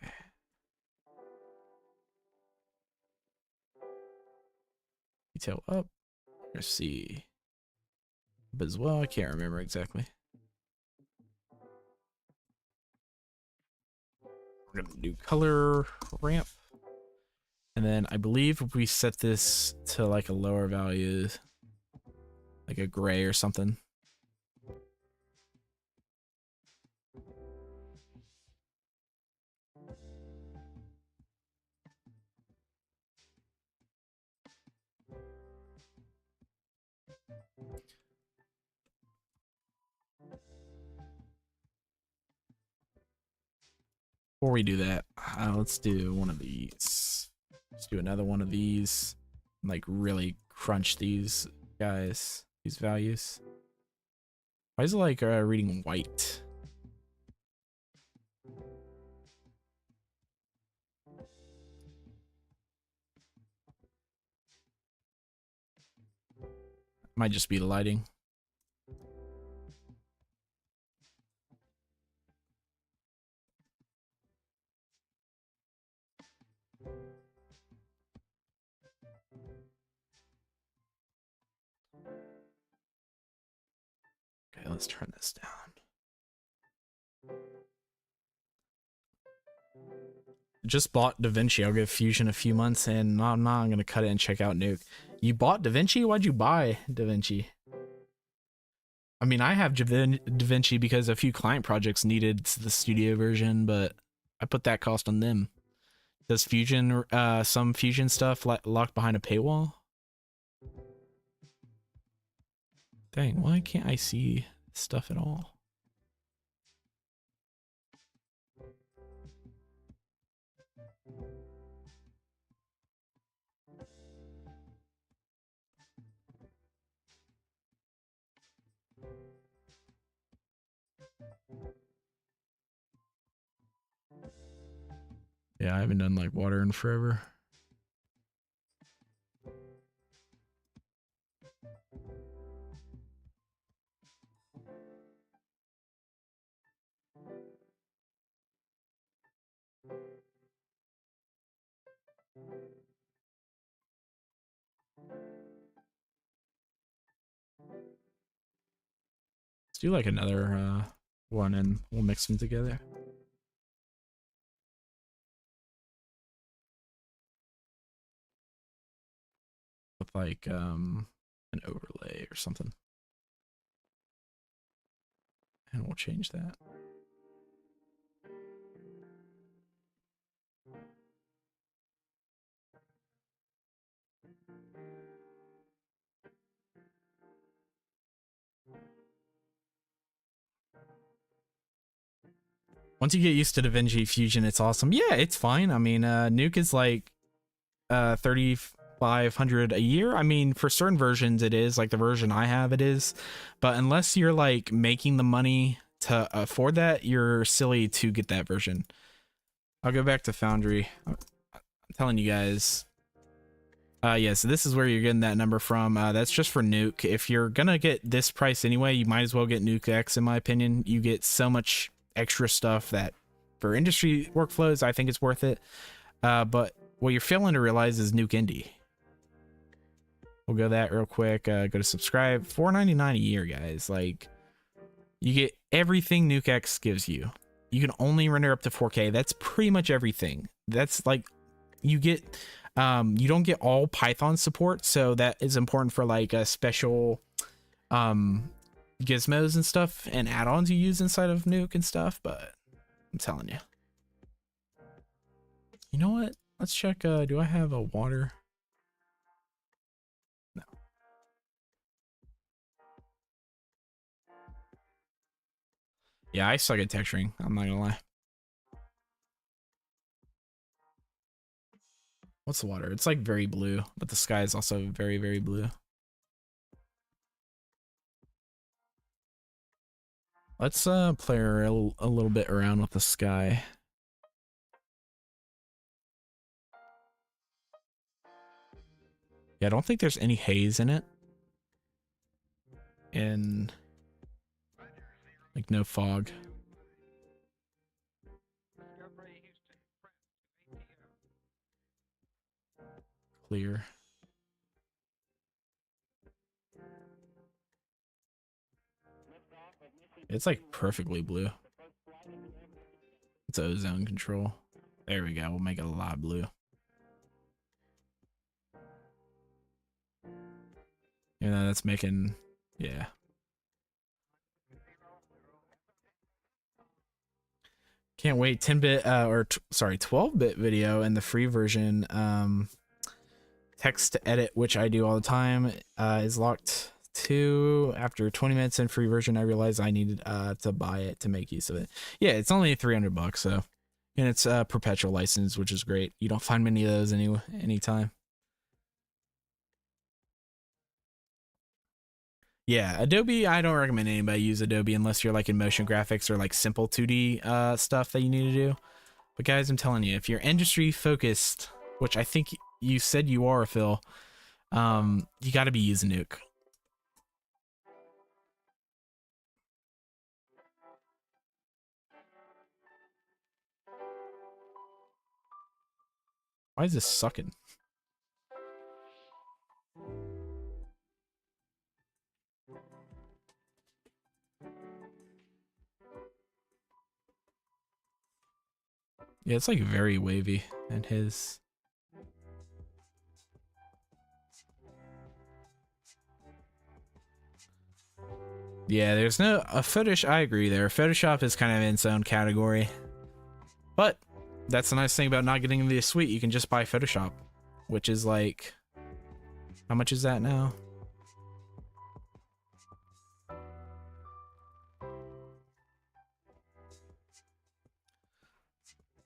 Detail up. Let's see. But as well, I can't remember exactly. We're gonna do color ramp. And then I believe if we set this to like a lower value, like a gray or something. Before we do that, let's do one of these. Let's do another one of these. Like really crunch these guys, these values. Why is it like reading white? Might just be the lighting. Okay, let's turn this down. Just bought DaVinci. I'll give Fusion a few months and I'm not gonna cut it and check out Nuke. You bought DaVinci? Why'd you buy DaVinci? I mean, I have DaVinci because a few client projects needed the studio version, but I put that cost on them. Does Fusion, some Fusion stuff locked behind a paywall? Dang, why can't I see stuff at all? Yeah, I haven't done like water in forever. Let's do like another one and we'll mix them together. With like an overlay or something. And we'll change that. Once you get used to DaVinci Fusion, it's awesome. Yeah, it's fine. I mean, Nuke is like 3,500 a year. I mean, for certain versions it is, like the version I have it is, but unless you're like making the money to afford that, you're silly to get that version. I'll go back to Foundry. I'm telling you guys. Yeah, so this is where you're getting that number from. That's just for Nuke. If you're gonna get this price anyway, you might as well get Nuke X, in my opinion. You get so much extra stuff that for industry workflows, I think it's worth it. But what you're failing to realize is Nuke Indie. We'll go that real quick. Go to subscribe. $4.99 a year, guys. Like, you get everything Nuke X gives you. You can only render up to 4K. That's pretty much everything. That's like, you get, you don't get all Python support, so that is important for like a special gizmos and stuff and add-ons you use inside of Nuke and stuff. But I'm telling you, you know what? Let's check. Do I have a water? No. Yeah, I suck at texturing. I'm not gonna lie. What's the water? It's like very blue, but the sky is also very, very blue. Let's play a little bit around with the sky. Yeah, I don't think there's any haze in it. And like no fog. Clear. It's like perfectly blue. It's ozone control. There we go. We'll make it a lot blue. You know, that's making, yeah. Can't wait. 10-bit sorry, 12-bit video in the free version. Text to edit, which I do all the time, is locked to. After 20 minutes in free version, I realized I needed to buy it to make use of it. Yeah, it's only $300, so, and it's a perpetual license, which is great. You don't find many of those anytime. Yeah, Adobe, I don't recommend anybody use Adobe unless you're like in motion graphics or like simple 2D stuff that you need to do. But guys, I'm telling you, if you're industry focused, which I think you said you are, Phil, you got to be using Nuke. Why is this sucking? Yeah, it's like very wavy in his. Yeah, there's no Photoshop. I agree there. Photoshop is kind of in its own category, but that's the nice thing about not getting the suite. You can just buy Photoshop, which is like, how much is that now?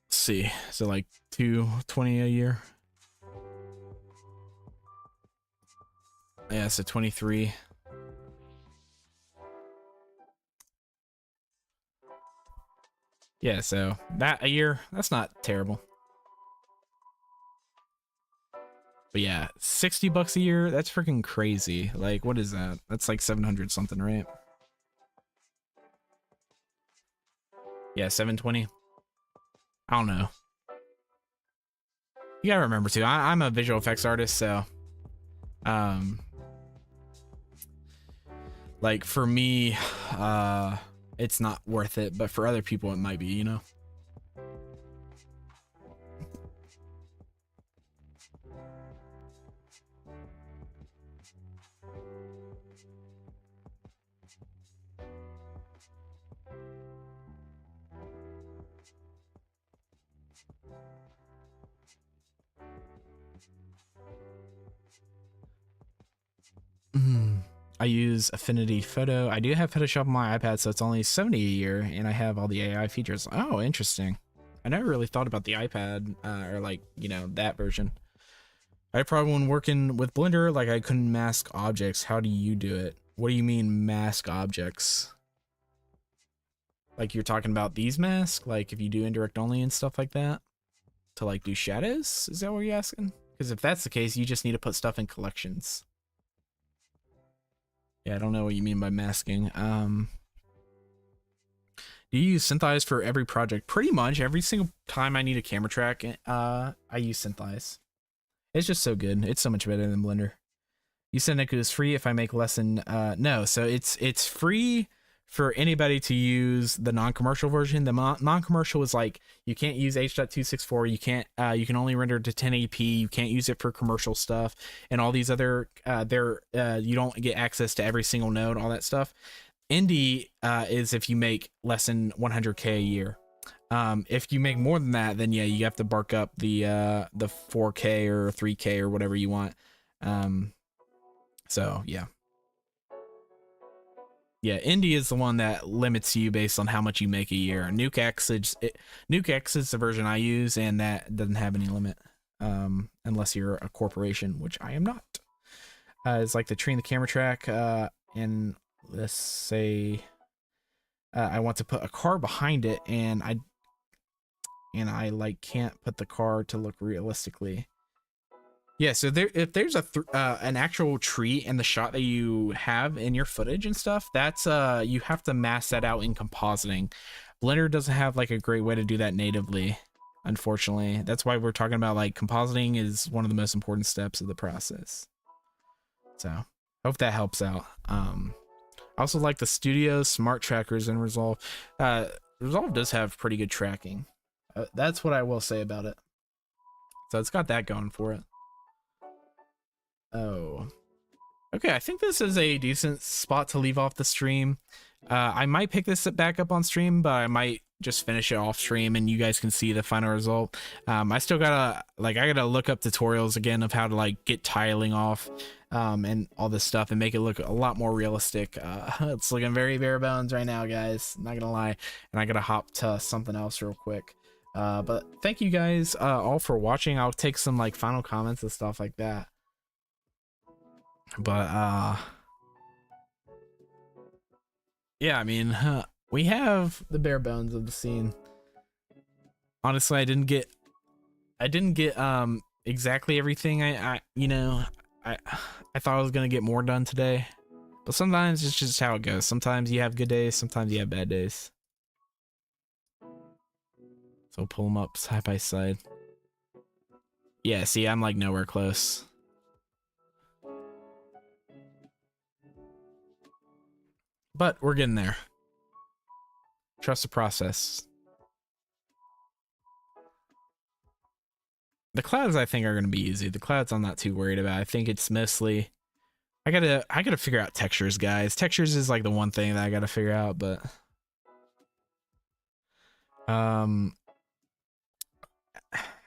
Let's see. So like $220 a year. Yeah, so 23. Yeah, so that a year, that's not terrible. But yeah, $60 a year, that's freaking crazy. Like, what is that? That's like 700 something, right? Yeah, 720. I don't know. You gotta remember too, I'm a visual effects artist, so like for me, it's not worth it, but for other people it might be, you know? I use Affinity Photo. I do have Photoshop on my iPad, so it's only 70 a year, and I have all the AI features. Oh, interesting. I never really thought about the iPad, or like, you know, that version. I probably when working with Blender, like I couldn't mask objects. How do you do it? What do you mean mask objects? Like you're talking about these masks? Like if you do indirect only and stuff like that? To like do shadows? Is that what you're asking? Because if that's the case, you just need to put stuff in collections. Yeah, I don't know what you mean by masking. Do you use Synthize for every project? Pretty much every single time I need a camera track, I use Synthize. It's just so good. It's so much better than Blender. You said it is free if I make less than no, so it's free for anybody to use the non-commercial version. The non-commercial is like you can't use H.264, you can't you can only render to 1080p, you can't use it for commercial stuff, and all these other you don't get access to every single node, all that stuff. Indie is if you make less than 100k a year. If you make more than that, then yeah, you have to bark up the 4k or 3k or whatever you want. So yeah. Yeah, Indie is the one that limits you based on how much you make a year. Nuke X is the version I use, and that doesn't have any limit, unless you're a corporation, which I am not. It's like the tree and the camera track, and let's say I want to put a car behind it, and I like can't put the car to look realistically. Yeah, so if there's an actual tree in the shot that you have in your footage and stuff, that's you have to mask that out in compositing. Blender doesn't have like a great way to do that natively, unfortunately. That's why we're talking about like compositing is one of the most important steps of the process. So hope that helps out. I also like the Studio Smart Trackers in Resolve. Resolve does have pretty good tracking. That's what I will say about it. So it's got that going for it. Oh, okay. I think this is a decent spot to leave off the stream. I might pick this back up on stream, but I might just finish it off stream and you guys can see the final result. I still gotta I gotta look up tutorials again of how to like get tiling off and all this stuff and make it look a lot more realistic. It's looking very bare bones right now, guys, not gonna lie, and I gotta hop to something else real quick. But thank you guys all for watching. I'll take some like final comments and stuff like that. But yeah, I mean, we have the bare bones of the scene. Honestly, I didn't get exactly everything I thought I was gonna get more done today, but sometimes it's just how it goes. Sometimes you have good days, sometimes you have bad days. So pull them up side by side. Yeah, see, I'm like nowhere close. But we're getting there. Trust the process. The clouds I think are going to be easy. The clouds I'm not too worried about. I think it's mostly I gotta figure out textures, guys. Textures is like the one thing that I gotta figure out, but how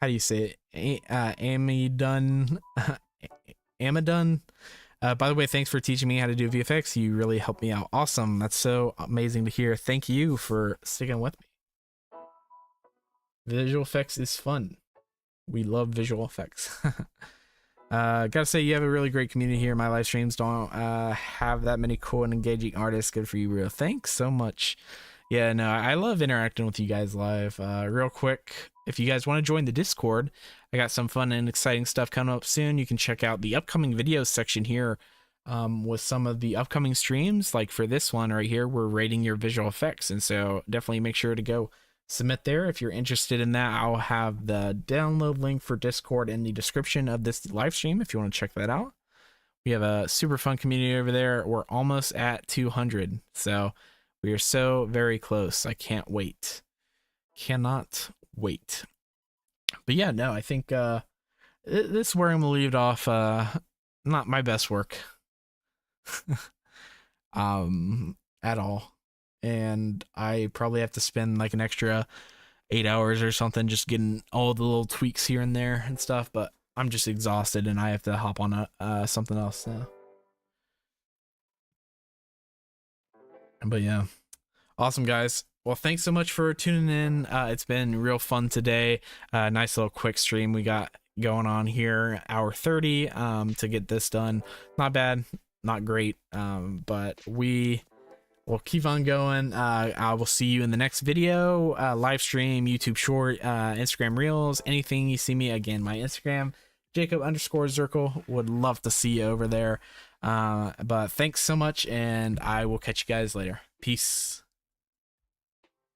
do you say it? Amidun. Amadun. By the way, thanks for teaching me how to do VFX. You really helped me out. Awesome. That's so amazing to hear. Thank you for sticking with me. Visual effects is fun. We love visual effects. Gotta say, you have a really great community here. My live streams don't have that many cool and engaging artists. Good for you, real. Thanks so much. Yeah, no, I love interacting with you guys live. Real quick, if you guys want to join the Discord, I got some fun and exciting stuff coming up soon. You can check out the upcoming videos section here with some of the upcoming streams. Like for this one right here, we're rating your visual effects. And so definitely make sure to go submit there if you're interested in that. I'll have the download link for Discord in the description of this live stream if you want to check that out. We have a super fun community over there. We're almost at 200. So we are so very close. I can't wait. Cannot wait. But yeah, no, I think this is where I'm gonna leave it off. Not my best work at all. And I probably have to spend like an extra 8 hours or something just getting all the little tweaks here and there and stuff, but I'm just exhausted and I have to hop on something else now. But yeah, awesome guys. Well, thanks so much for tuning in. It's been real fun today. Nice little quick stream we got going on here, hour 30 to get this done. Not bad, not great, but we will keep on going. I will see you in the next video, live stream, YouTube short, Instagram reels, anything you see me. Again, my Instagram, Jacob_Zirkle. Would love to see you over there. But thanks so much, and I will catch you guys later. Peace.